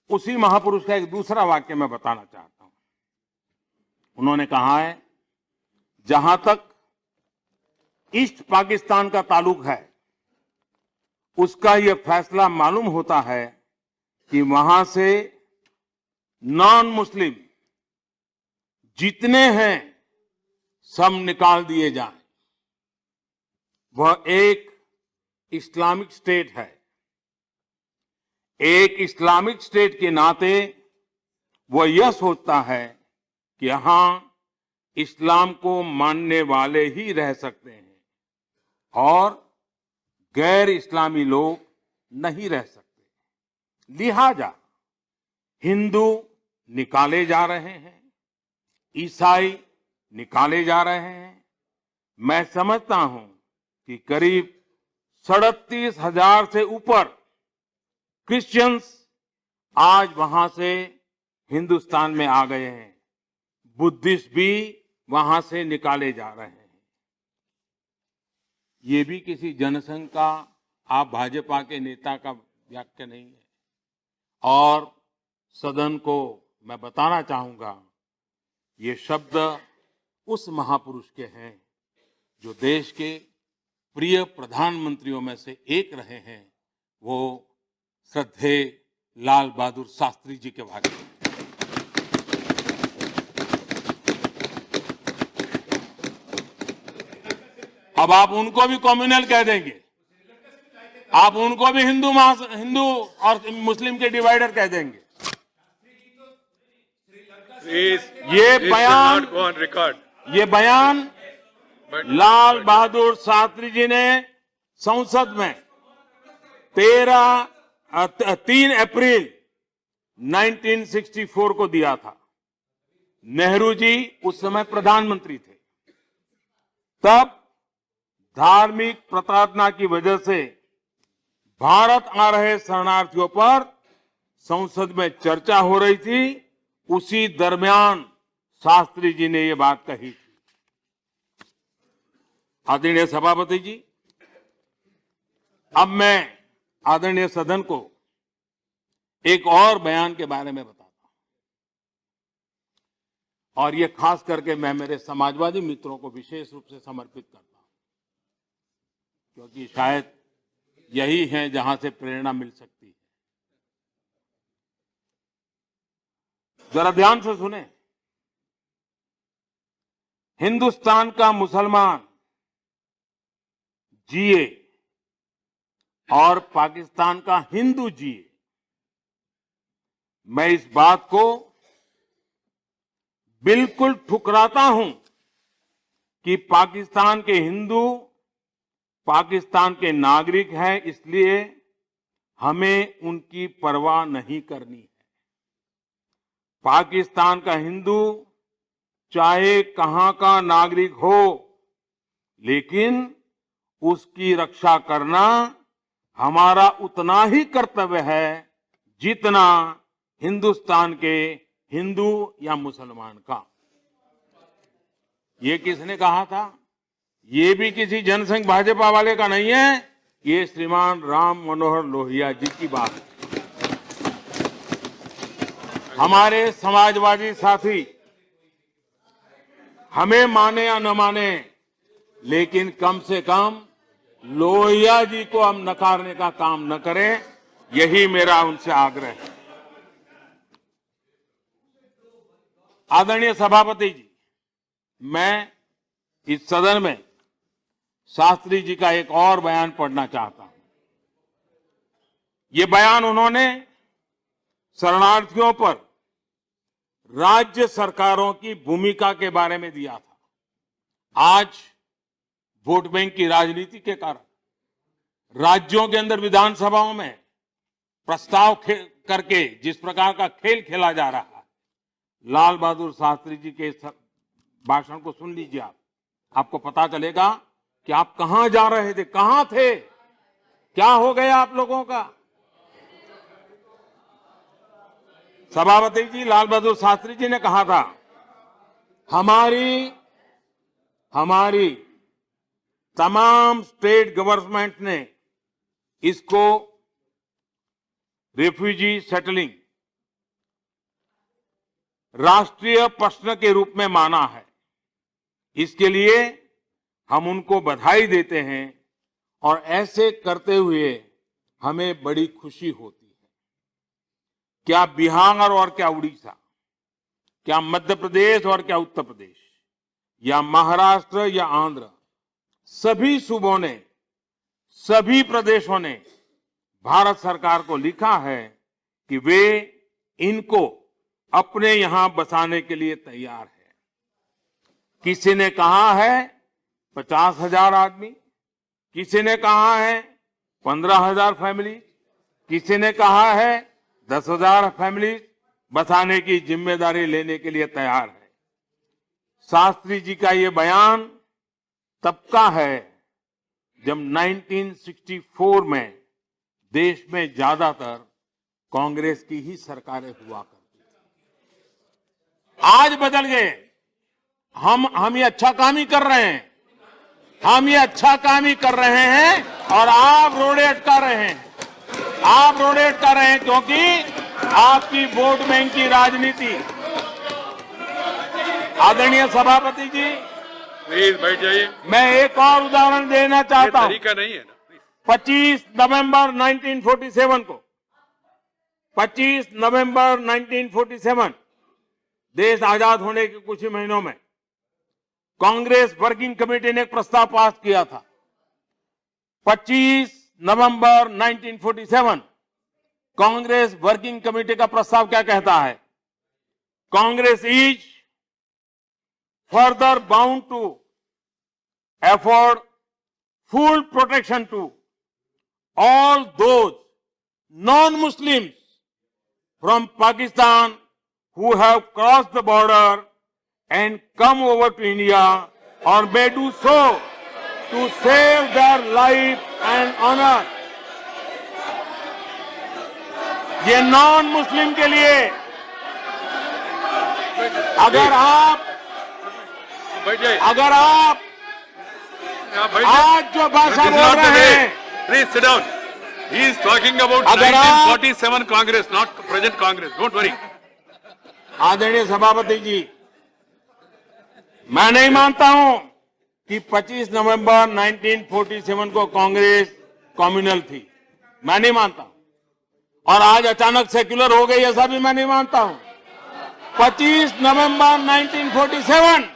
उसी महापुरुष का एक दूसरा वाक्य मैं बताना चाहता हूं। उन्होंने कहा है, जहां तक ईस्ट पाकिस्तान का ताल्लुक है, उसका यह फैसला मालूम होता है कि वहां से नॉन मुस्लिम जितने हैं सब निकाल दिए जाएं। वह एक इस्लामिक स्टेट है। एक इस्लामिक स्टेट के नाते वह यह सोचता है कि यहां इस्लाम को मानने वाले ही रह सकते हैं और गैर इस्लामी लोग नहीं रह सकते। लिहाजा हिंदू निकाले जा रहे हैं, ईसाई निकाले जा रहे हैं। मैं समझता हूं कि करीब 37,000 से ऊपर क्रिश्चियंस आज वहां से हिंदुस्तान में आ गए हैं। बुद्धिस्ट भी वहां से निकाले जा रहे हैं। ये भी किसी जनसंघ का, आप भाजपा के नेता का वाक्य नहीं है। और सदन को मैं बताना चाहूंगा, ये शब्द उस महापुरुष के हैं जो देश के प्रिय प्रधानमंत्रियों में से एक रहे हैं, वो श्रद्धेय लाल बहादुर शास्त्री जी के वाक्य हैं। अब आप उनको भी कम्युनल कह देंगे, आप उनको भी हिंदू और मुस्लिम के डिवाइडर कह देंगे। ये बयान लाल बहादुर शास्त्री जी ने संसद में 3 अप्रैल 1964 को दिया था। नेहरू जी उस समय प्रधानमंत्री थे। तब धार्मिक प्रताड़ना की वजह से भारत आ रहे शरणार्थियों पर संसद में चर्चा हो रही थी। उसी दरमियान शास्त्री जी ने ये बात कही थी। आदरणीय सभापति जी, अब मैं आदरणीय सदन को एक और बयान के बारे में बताता हूं, और ये खास करके मैं मेरे समाजवादी मित्रों को विशेष रूप से समर्पित करता हूं, क्योंकि शायद यही है जहां से प्रेरणा मिल सकती है। जरा ध्यान से सुने। हिंदुस्तान का मुसलमान जिए और पाकिस्तान का हिंदू जिए, मैं इस बात को बिल्कुल ठुकराता हूं कि पाकिस्तान के हिंदू पाकिस्तान के नागरिक हैं, इसलिए हमें उनकी परवाह नहीं करनी है। पाकिस्तान का हिंदू चाहे कहां का नागरिक हो, लेकिन उसकी रक्षा करना हमारा उतना ही कर्तव्य है जितना हिंदुस्तान के हिंदू या मुसलमान का। ये किसने कहा था? ये भी किसी जनसंघ भाजपा वाले का नहीं है, ये श्रीमान राम मनोहर लोहिया जी की बात है। हमारे समाजवादी साथी हमें माने या न माने, लेकिन कम से कम लोहिया जी को हम नकारने का काम न करें, यही मेरा उनसे आग्रह है। आदरणीय सभापति जी, मैं इस सदन में शास्त्री जी का एक और बयान पढ़ना चाहता हूं। ये बयान उन्होंने शरणार्थियों पर राज्य सरकारों की भूमिका के बारे में दिया था। आज वोट बैंक की राजनीति के कारण राज्यों के अंदर विधानसभाओं में प्रस्ताव करके जिस प्रकार का खेल खेला जा रहा है, लाल बहादुर शास्त्री जी के भाषण को सुन लीजिए। आपको पता चलेगा कि आप कहां जा रहे थे, कहां थे, क्या हो गया आप लोगों का। सभापति जी लाल बहादुर शास्त्री जी ने कहा था, हमारी तमाम स्टेट गवर्नमेंट ने इसको रेफ्यूजी सेटलिंग राष्ट्रीय प्रश्न के रूप में माना है। इसके लिए हम उनको बधाई देते हैं और ऐसे करते हुए हमें बड़ी खुशी होती है। क्या बिहार और क्या उड़ीसा, क्या मध्य प्रदेश और क्या उत्तर प्रदेश, या महाराष्ट्र या आंध्र, सभी सूबों ने, सभी प्रदेशों ने भारत सरकार को लिखा है कि वे इनको अपने यहां बसाने के लिए तैयार है। किसी ने कहा है 50,000 आदमी, किसी ने कहा है 15,000 फैमिली, किसी ने कहा है 10,000 फैमिली बसाने की जिम्मेदारी लेने के लिए तैयार है। शास्त्री जी का ये बयान तब का है जब 1964 में देश में ज्यादातर कांग्रेस की ही सरकारें हुआ करती थी। आज बदल गए। हम ये अच्छा काम ही कर रहे हैं, हम ये अच्छा काम ही कर रहे हैं और आप रोड़े अटका रहे हैं। आप रोड़े अटका रहे हैं क्योंकि आपकी वोट बैंक की राजनीति। आदरणीय सभापति जी, प्लीज बैठ जाइए। मैं एक और उदाहरण देना चाहता हूं। तरीका नहीं है ना। 25 नवंबर 1947 को, 25 नवंबर 1947 देश आजाद होने के कुछ ही महीनों में कांग्रेस वर्किंग कमेटी ने एक प्रस्ताव पास किया था। 25 नवंबर 1947 कांग्रेस वर्किंग कमेटी का प्रस्ताव क्या कहता है? Congress is further bound to afford full protection to all those non-Muslims from Pakistan who have crossed the border and come over to India or may do so to save their life and honor. ये non Muslim के लिए अगर आप आज जो भाषा बोल रहे हैं, please sit down. He is talking about 1947 Congress, not present Congress. Don't worry. आदरणीय सभापति जी, मैं नहीं मानता हूं कि 25 नवंबर 1947 को कांग्रेस कम्युनल थी। मैं नहीं मानता। और आज अचानक सेक्युलर हो गई ऐसा भी मैं नहीं मानता हूं। 25 नवंबर 1947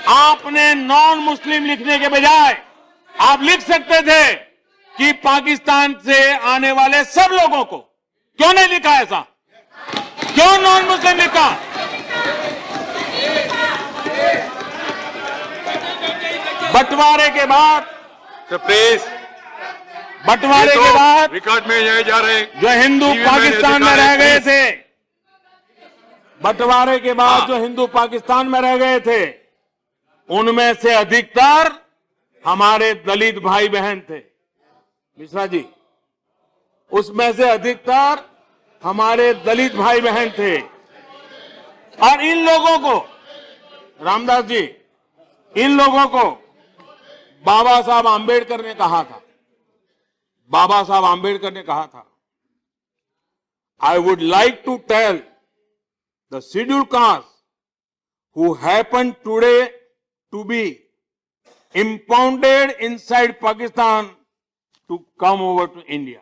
आपने नॉन मुस्लिम लिखने के बजाय आप लिख सकते थे कि पाकिस्तान से आने वाले सब लोगों को। क्यों नहीं लिखा ऐसा? क्यों नॉन मुस्लिम लिखा? बंटवारे के बाद बंटवारे के बाद रिकॉर्ड में जा रहे हैं जो हिंदू पाकिस्तान में रह गए थे, बंटवारे के बाद जो हिंदू पाकिस्तान में रह गए थे, उनमें से अधिकतर हमारे दलित भाई बहन थे। मिश्रा जी, उसमें से अधिकतर हमारे दलित भाई बहन थे। और इन लोगों को, रामदास जी, इन लोगों को बाबा साहब आंबेडकर ने कहा था, बाबा साहब आंबेडकर ने कहा था, I would like to tell the scheduled caste who happen today to be impounded inside Pakistan to come over to India.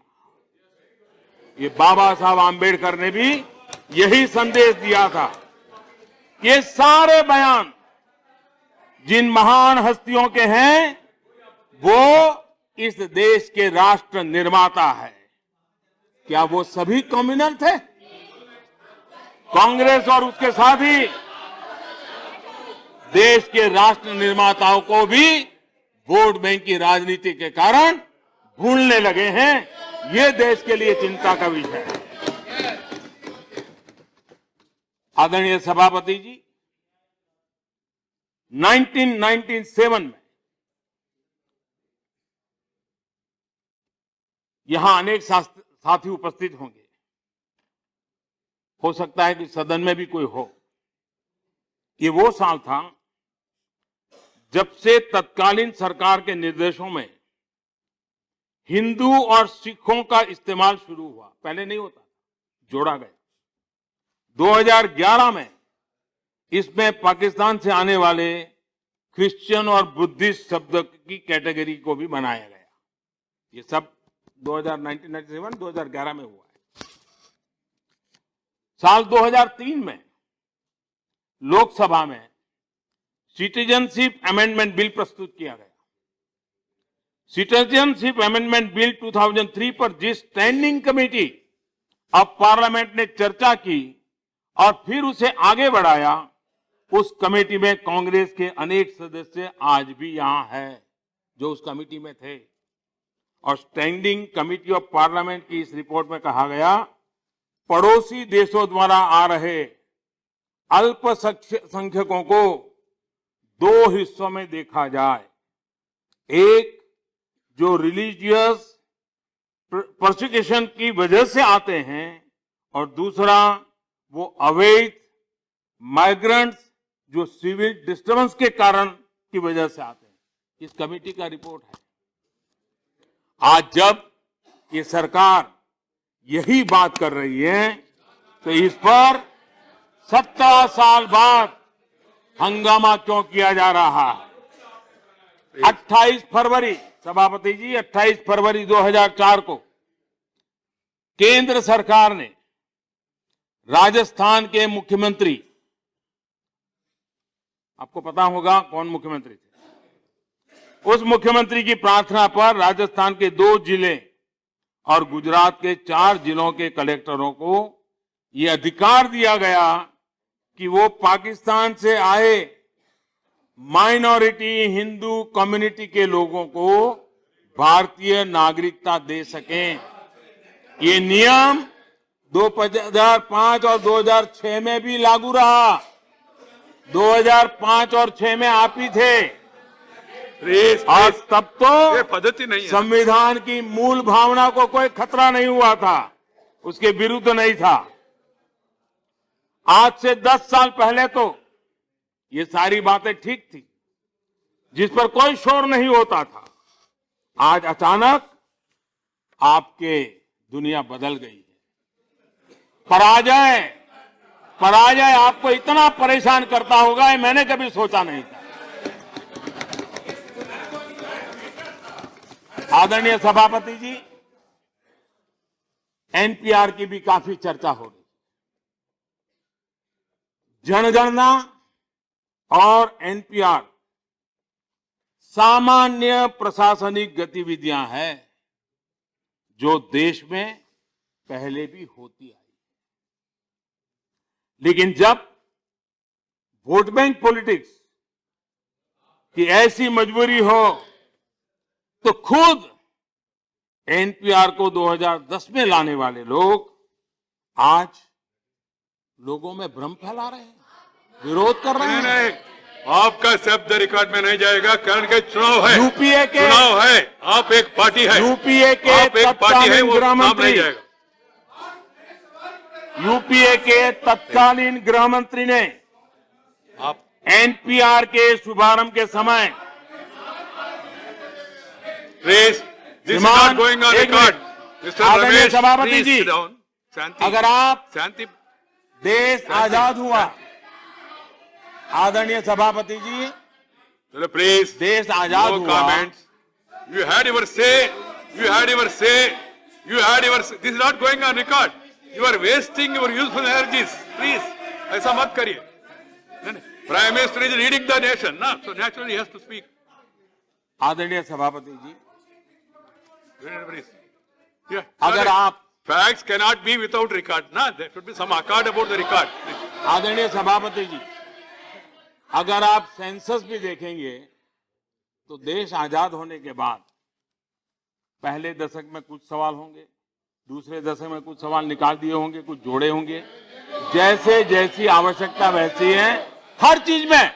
ये बाबा साहब आंबेडकर ने भी यही संदेश दिया था। ये सारे बयान जिन महान हस्तियों के हैं, वो इस देश के राष्ट्र निर्माता है। क्या वो सभी कम्युनल थे? कांग्रेस और उसके साथी देश के राष्ट्र निर्माताओं को भी वोट बैंक की राजनीति के कारण भूलने लगे हैं। ये देश के लिए चिंता का विषय है। आदरणीय सभापति जी, 1997 में यहां अनेक साथी उपस्थित होंगे। हो सकता है कि सदन में भी कोई हो। ये वो साल था जब से तत्कालीन सरकार के निर्देशों में हिंदू और सिखों का इस्तेमाल शुरू हुआ। पहले नहीं होता, जोड़ा गया। 2011 में इसमें पाकिस्तान से आने वाले क्रिश्चियन और बुद्धिस्ट शब्द की कैटेगरी को भी बनाया गया। ये सब 2011 में हुआ है। साल 2003 में लोकसभा में सिटीजनशिप अमेंडमेंट बिल प्रस्तुत किया गया। सिटीजनशिप अमेंडमेंट बिल 2003 पर जिस स्टैंडिंग कमेटी ऑफ पार्लियामेंट ने चर्चा की और फिर उसे आगे बढ़ाया, उस कमेटी में कांग्रेस के अनेक सदस्य आज भी यहां हैं जो उस कमेटी में थे। और स्टैंडिंग कमेटी ऑफ पार्लियामेंट की इस रिपोर्ट में कहा गया, पड़ोसी देशों द्वारा आ रहे अल्पसंख्यकों को दो हिस्सों में देखा जाए। एक जो रिलीजियस प्रोसिक्यूशन की वजह से आते हैं और दूसरा वो अवैध माइग्रेंट्स जो सिविल डिस्टर्बेंस के कारण की वजह से आते हैं। इस कमेटी का रिपोर्ट है। आज जब ये सरकार यही बात कर रही है तो इस पर 17 साल बाद हंगामा क्यों किया जा रहा है? 28 फरवरी, सभापति जी, 28 फरवरी 2004 को केंद्र सरकार ने राजस्थान के मुख्यमंत्री, आपको पता होगा कौन मुख्यमंत्री थे, उस मुख्यमंत्री की प्रार्थना पर राजस्थान के 2 जिले और गुजरात के 4 जिलों के कलेक्टरों को यह अधिकार दिया गया कि वो पाकिस्तान से आए माइनॉरिटी हिंदू कम्युनिटी के लोगों को भारतीय नागरिकता दे सकें। ये नियम 2005 और 2006 में भी लागू रहा। 2005 और 2006 में आप ही थे और तब तो ये पद्धति नहीं है। संविधान की मूल भावना को कोई खतरा नहीं हुआ था, उसके विरुद्ध नहीं था। आज से 10 साल पहले तो ये सारी बातें ठीक थी, जिस पर कोई शोर नहीं होता था। आज अचानक आपके दुनिया बदल गई है। पराजय आपको इतना परेशान करता होगा, ये मैंने कभी सोचा नहीं था। आदरणीय सभापति जी, एनपीआर की भी काफी चर्चा हो रही। जनगणना और एनपीआर सामान्य प्रशासनिक गतिविधियां हैं जो देश में पहले भी होती आई। लेकिन जब वोट बैंक पॉलिटिक्स की ऐसी मजबूरी हो तो खुद एनपीआर को 2010 में लाने वाले लोग आज लोगों में भ्रम फैला रहे हैं, विरोध कर रहे हैं। नहीं, आपका शब्द रिकॉर्ड में नहीं जाएगा, कारण के चुनाव है। यूपीए के चुनाव है, आप एक पार्टी है। यूपीए के आप एक पार्टी है, वो गृह नाम मंत्री, नहीं जाएगा। यूपीए के तत्कालीन गृह मंत्री ने आप एनपीआर के शुभारंभ के समय प्लीज, दिस इज श्रीमान, नॉट गोइंग ऑन एक रिकॉर्ड। मिनट। मिस्टर आदरणीय रमेश, सभापति प्लीज जी, सिट डाउन। शांति, अगर आप शांति। देश आजाद हुआ, आदरणीय सभापति जी, प्लीज, देश आजाद no हुआ, comments. You had your say. You had your say. You had your say. This is not going on record. You are wasting your useful energies. Please, ऐसा मत करिए। Prime Minister is leading the nation, ना? So naturally he has to speak. आदरणीय सभापति जी, Please. Yeah. अगर आप Facts cannot be without record, ना? There should be some accord about the record. Please. आदरणीय सभापति जी, अगर आप सेंसस भी देखेंगे तो देश आजाद होने के बाद पहले दशक में कुछ सवाल होंगे, दूसरे दशक में कुछ सवाल निकाल दिए होंगे, कुछ जोड़े होंगे। जैसे जैसी आवश्यकता वैसी है। हर चीज में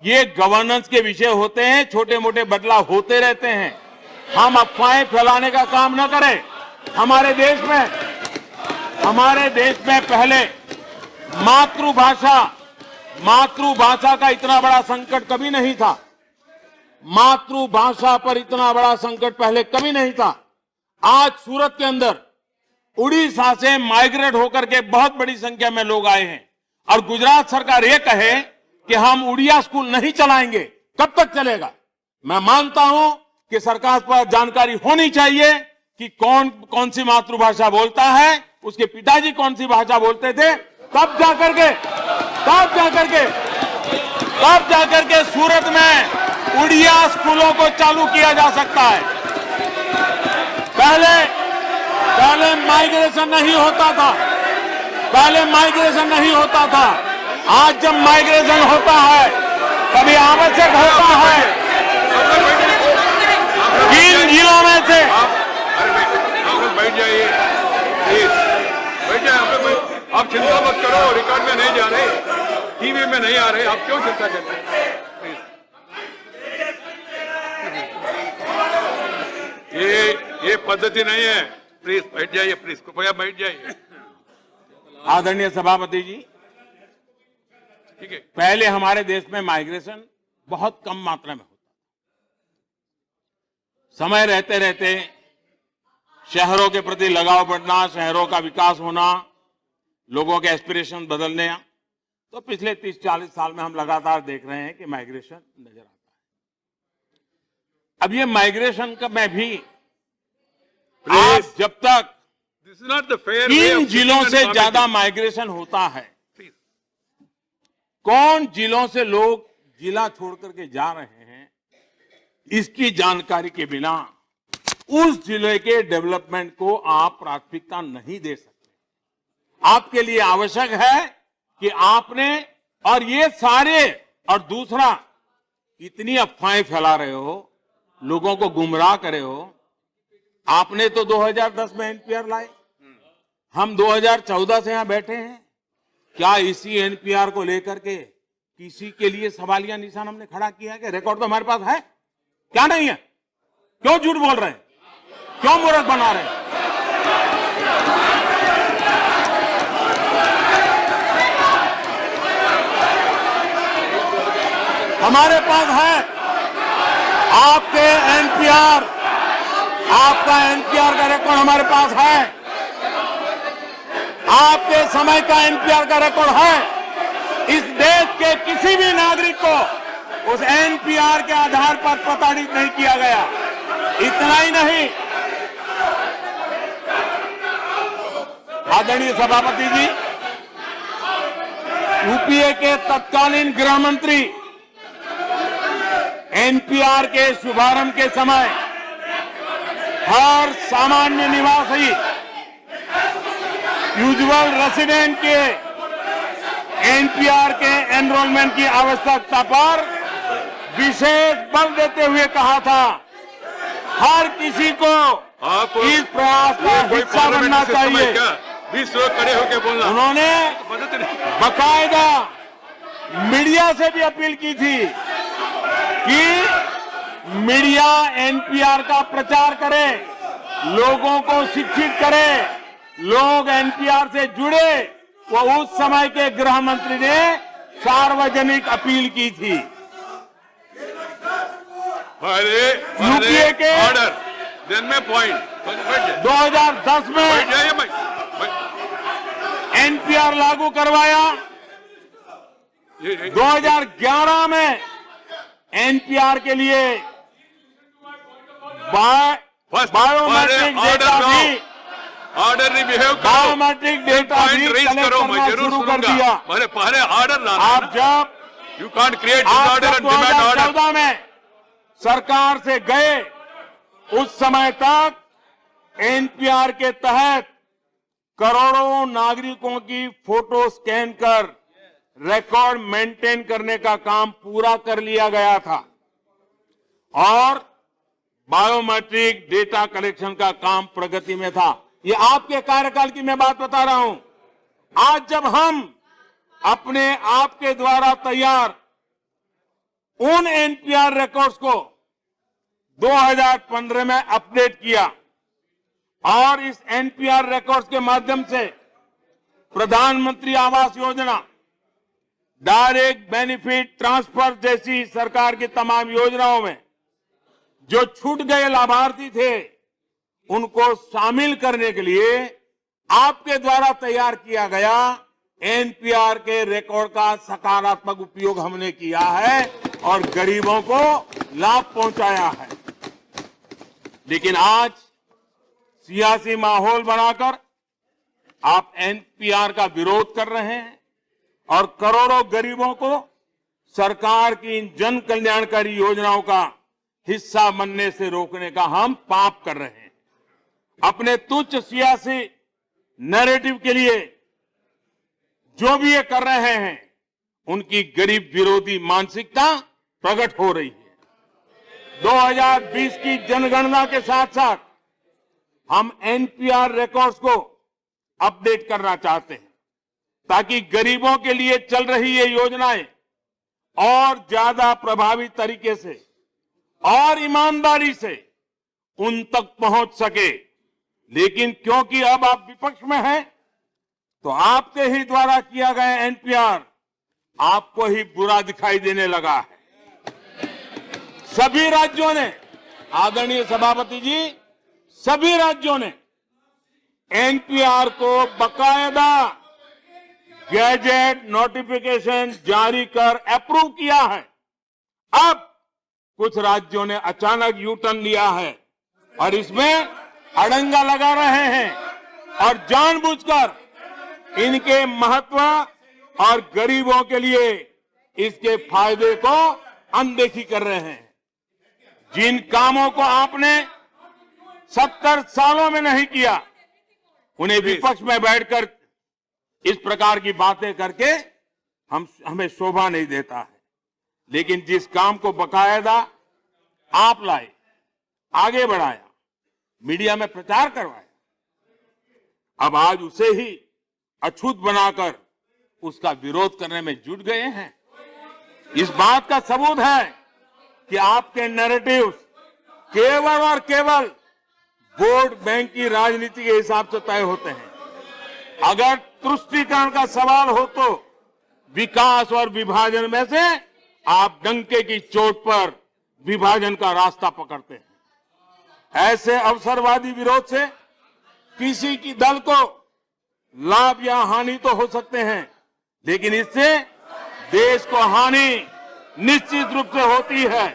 ये गवर्नेंस के विषय होते हैं, छोटे मोटे बदलाव होते रहते हैं। हम अफवाहें फैलाने का काम न करें। हमारे देश में पहले मातृभाषा का इतना बड़ा संकट कभी नहीं था। मातृभाषा पर इतना बड़ा संकट पहले कभी नहीं था। आज सूरत के अंदर उड़ीसा से माइग्रेट होकर के बहुत बड़ी संख्या में लोग आए हैं और गुजरात सरकार ये कहे कि हम उड़िया स्कूल नहीं चलाएंगे, कब तक चलेगा? मैं मानता हूं कि सरकार पर जानकारी होनी चाहिए कि कौन सी मातृभाषा बोलता है, उसके पिताजी कौन सी भाषा बोलते थे, तब जाकर के सूरत में उड़िया स्कूलों को चालू किया जा सकता है। पहले माइग्रेशन नहीं होता था। आज जब माइग्रेशन होता है तभी आवश्यक होता है किन जिलों में से। बैठ जाइए प्लीज, बैठ जाइए। आप चिंता मत करो, रिकॉर्ड में नहीं जा रहे, टीवी में नहीं आ रहे, आप क्यों चिंता करते हैं? ये पद्धति नहीं है। प्लीज बैठ जाइए, प्लीज कृपया बैठ जाइए। आदरणीय सभापति जी, ठीक है। पहले हमारे देश में माइग्रेशन बहुत कम मात्रा में होता था। समय रहते रहते शहरों के प्रति लगाव बढ़ना, शहरों का विकास होना, लोगों के एस्पिरेशन बदलने, तो पिछले 30-40 साल में हम लगातार देख रहे हैं कि माइग्रेशन नजर आता है। अब ये माइग्रेशन का मैं भी आप जब तक this is not the fair किन जिलों से ज्यादा माइग्रेशन होता है, कौन जिलों से लोग जिला छोड़ करके जा रहे हैं, इसकी जानकारी के बिना उस जिले के डेवलपमेंट को आप प्राथमिकता नहीं दे सकते। आपके लिए आवश्यक है कि आपने, और ये सारे, और दूसरा, इतनी अफवाहें फैला रहे हो, लोगों को गुमराह करे हो। आपने तो 2010 में एनपीआर लाए, हम 2014 से यहां बैठे हैं। क्या इसी एनपीआर को लेकर के किसी के लिए सवालिया निशान हमने खड़ा किया है? कि रिकॉर्ड तो हमारे पास है, क्या नहीं है? क्यों झूठ बोल रहे हैं? क्यों मूर्ख बना रहे हैं? हमारे पास है आपके एनपीआर, आपका एनपीआर का रिकॉर्ड हमारे पास है, आपके समय का एनपीआर का रिकॉर्ड है। इस देश के किसी भी नागरिक को उस एनपीआर के आधार पर प्रताड़ित नहीं किया गया। इतना ही नहीं, आदरणीय सभापति जी, यूपीए के तत्कालीन गृह मंत्री एनपीआर के शुभारंभ के समय हर सामान्य निवासी यूजुअल रेसिडेंट के एनपीआर के एनरोलमेंट की आवश्यकता पर विशेष बल देते हुए कहा था, हर किसी को इस प्रयास का हिस्सा बनना चाहिए। 20 लोग खड़े होकर बोलना। उन्होंने बाकायदा मीडिया से भी अपील की थी कि मीडिया एनपीआर का प्रचार करे, लोगों को शिक्षित करे, लोग एनपीआर से जुड़े। वो उस समय के गृह मंत्री ने सार्वजनिक अपील की थी। यूपीए के ऑर्डर, देन में पॉइंट 2010 में एनपीआर लागू करवाया, 2011 में एनपीआर के लिए बायोमेट्रिक डेटा भी कलेक्ट करना शुरू कर दिया। पहले ऑर्डर लाना। आप जब you can't create order and demand order. 2014 में सरकार से गए, उस समय तक एनपीआर के तहत करोड़ों नागरिकों की फोटो स्कैन कर रिकॉर्ड मेंटेन करने का काम पूरा कर लिया गया था और बायोमेट्रिक डेटा कलेक्शन का काम प्रगति में था। ये आपके कार्यकाल की मैं बात बता रहा हूं। आज जब हम अपने आपके द्वारा तैयार उन एनपीआर रिकॉर्ड्स को 2015 में अपडेट किया और इस एनपीआर रिकॉर्ड्स के माध्यम से प्रधानमंत्री Awas Yojana, direct benefit transfer जैसी सरकार की तमाम योजनाओं में जो छूट गए लाभार्थी थे उनको शामिल करने के लिए आपके द्वारा तैयार किया गया एनपीआर के रिकॉर्ड का सकारात्मक उपयोग हमने किया है और गरीबों को लाभ पहुंचाया है। लेकिन आज सियासी माहौल बनाकर आप एनपीआर का विरोध कर रहे हैं और करोड़ों गरीबों को सरकार की इन जन कल्याणकारी योजनाओं का हिस्सा बनने से रोकने का हम पाप कर रहे हैं। अपने तुच्छ सियासी नैरेटिव के लिए जो भी ये कर रहे हैं उनकी गरीब विरोधी मानसिकता प्रकट हो रही है। 2020 की जनगणना के साथ साथ हम एनपीआर रिकॉर्ड्स को अपडेट करना चाहते हैं ताकि गरीबों के लिए चल रही ये योजनाएं और ज्यादा प्रभावी तरीके से और ईमानदारी से उन तक पहुंच सके। लेकिन क्योंकि अब आप विपक्ष में हैं तो आपके ही द्वारा किया गया एनपीआर आपको ही बुरा दिखाई देने लगा है। सभी राज्यों ने, आदरणीय सभापति जी, सभी राज्यों ने एनपीआर को बकायदा गैजेट नोटिफिकेशन जारी कर अप्रूव किया है। अब कुछ राज्यों ने अचानक यू टर्न लिया है और इसमें अड़ंगा लगा रहे हैं और जानबूझकर इनके महत्व और गरीबों के लिए इसके फायदे को अनदेखी कर रहे हैं। जिन कामों को आपने 70 सालों में नहीं किया उन्हें विपक्ष में बैठकर इस प्रकार की बातें करके हमें शोभा नहीं देता है। लेकिन जिस काम को बकायदा आप लाए, आगे बढ़ाया, मीडिया में प्रचार करवाया, अब आज उसे ही अछूत बनाकर उसका विरोध करने में जुट गए हैं। इस बात का सबूत है कि आपके नैरेटिव्स केवल और केवल वोट बैंक की राजनीति के हिसाब से तय होते हैं। अगर तुष्टीकरण का सवाल हो तो विकास और विभाजन में से आप डंके की चोट पर विभाजन का रास्ता पकड़ते हैं। ऐसे अवसरवादी विरोध से किसी की दल को लाभ या हानि तो हो सकते हैं, लेकिन इससे देश को हानि निश्चित रूप से होती है।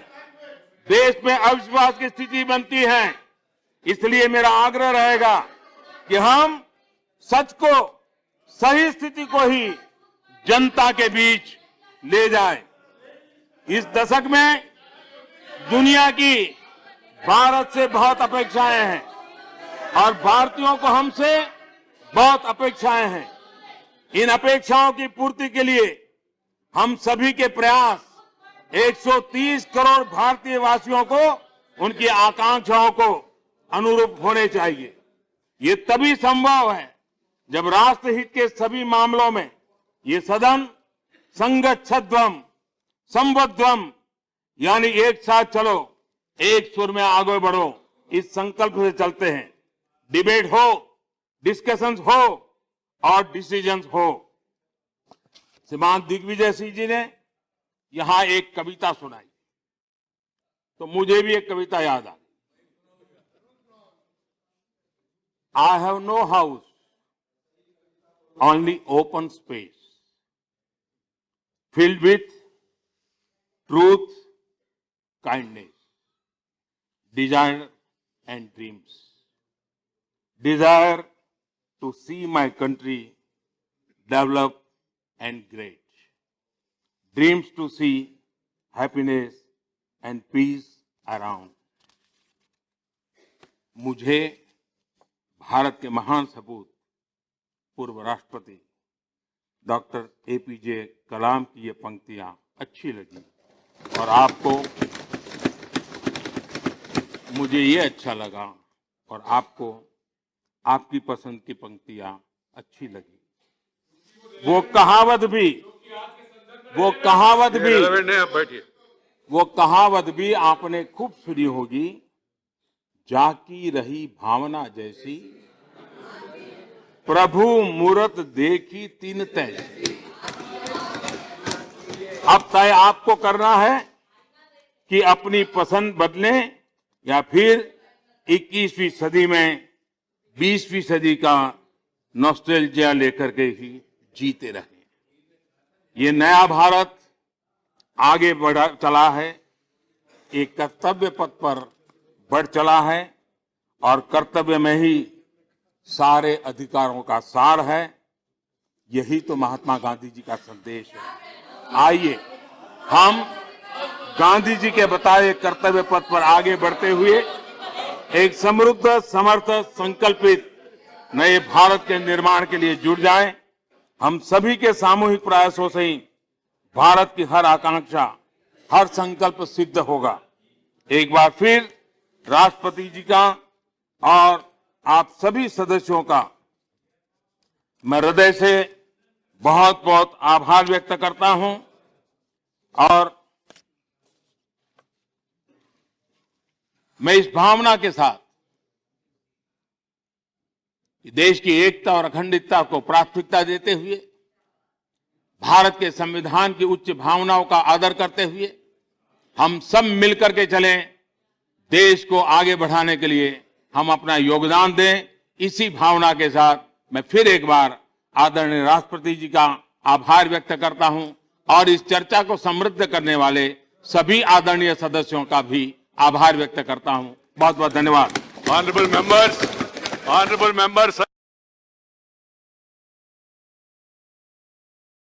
देश में अविश्वास की स्थिति बनती है। इसलिए मेरा आग्रह रहेगा कि हम सच को, सही स्थिति को ही जनता के बीच ले जाएं। इस दशक में दुनिया की भारत से बहुत अपेक्षाएं हैं और भारतीयों को हमसे बहुत अपेक्षाएं हैं। इन अपेक्षाओं की पूर्ति के लिए हम सभी के प्रयास 130 करोड़ भारतीय वासियों को, उनकी आकांक्षाओं को अनुरूप होने चाहिए। ये तभी संभव है जब राष्ट्रहित के सभी मामलों में ये सदन संगच्छध्वम संबद्धम यानी एक साथ चलो, एक सुर में आगे बढ़ो, इस संकल्प से चलते हैं। डिबेट हो, डिस्कशंस हो और डिसीजंस हो। श्रीमान दिग्विजय सिंह जी ने यहां एक कविता सुनाई तो मुझे भी एक कविता याद आ गई। I have no house, only open space, filled with truth, kindness, desire and dreams. Desire to see my country develop and great. Dreams to see happiness and peace around. मुझे भारत के महान सपूत पूर्व राष्ट्रपति डॉक्टर एपीजे कलाम की ये पंक्तियां अच्छी लगी और आपको मुझे ये अच्छा लगा और आपको आपकी पसंद की पंक्तियां अच्छी लगी। वो कहावत भी relevant नहीं, आप बैठिए। वो कहावत भी आपने खूब सुनी होगी, जाकी रही भावना जैसी, प्रभु मूरत देखी तीन तैसी। अब तय आपको करना है कि अपनी पसंद बदलें या फिर 21वीं सदी में 20वीं सदी का नॉस्टैल्जिया लेकर के ही जीते रहें। ये नया भारत आगे बढ़ा चला है, एक कर्तव्य पथ पर बढ़ चला है और कर्तव्य में ही सारे अधिकारों का सार है। यही तो महात्मा गांधी जी का संदेश है। आइए हम गांधी जी के बताए कर्तव्य पथ पर आगे बढ़ते हुए एक समृद्ध, समर्थ, संकल्पित नए भारत के निर्माण के लिए जुट जाएं। हम सभी के सामूहिक प्रयासों से ही भारत की हर आकांक्षा, हर संकल्प सिद्ध होगा। एक बार फिर राष्ट्रपति जी का और आप सभी सदस्यों का मैं हृदय से बहुत बहुत आभार व्यक्त करता हूं और मैं इस भावना के साथ देश की एकता और अखंडता को प्राथमिकता देते हुए, भारत के संविधान की उच्च भावनाओं का आदर करते हुए हम सब मिलकर के चलें, देश को आगे बढ़ाने के लिए हम अपना योगदान दें। इसी भावना के साथ मैं फिर एक बार आदरणीय राष्ट्रपति जी का आभार व्यक्त करता हूं और इस चर्चा को समृद्ध करने वाले सभी आदरणीय सदस्यों का भी आभार व्यक्त करता हूं। बहुत बहुत धन्यवाद। Honorable members,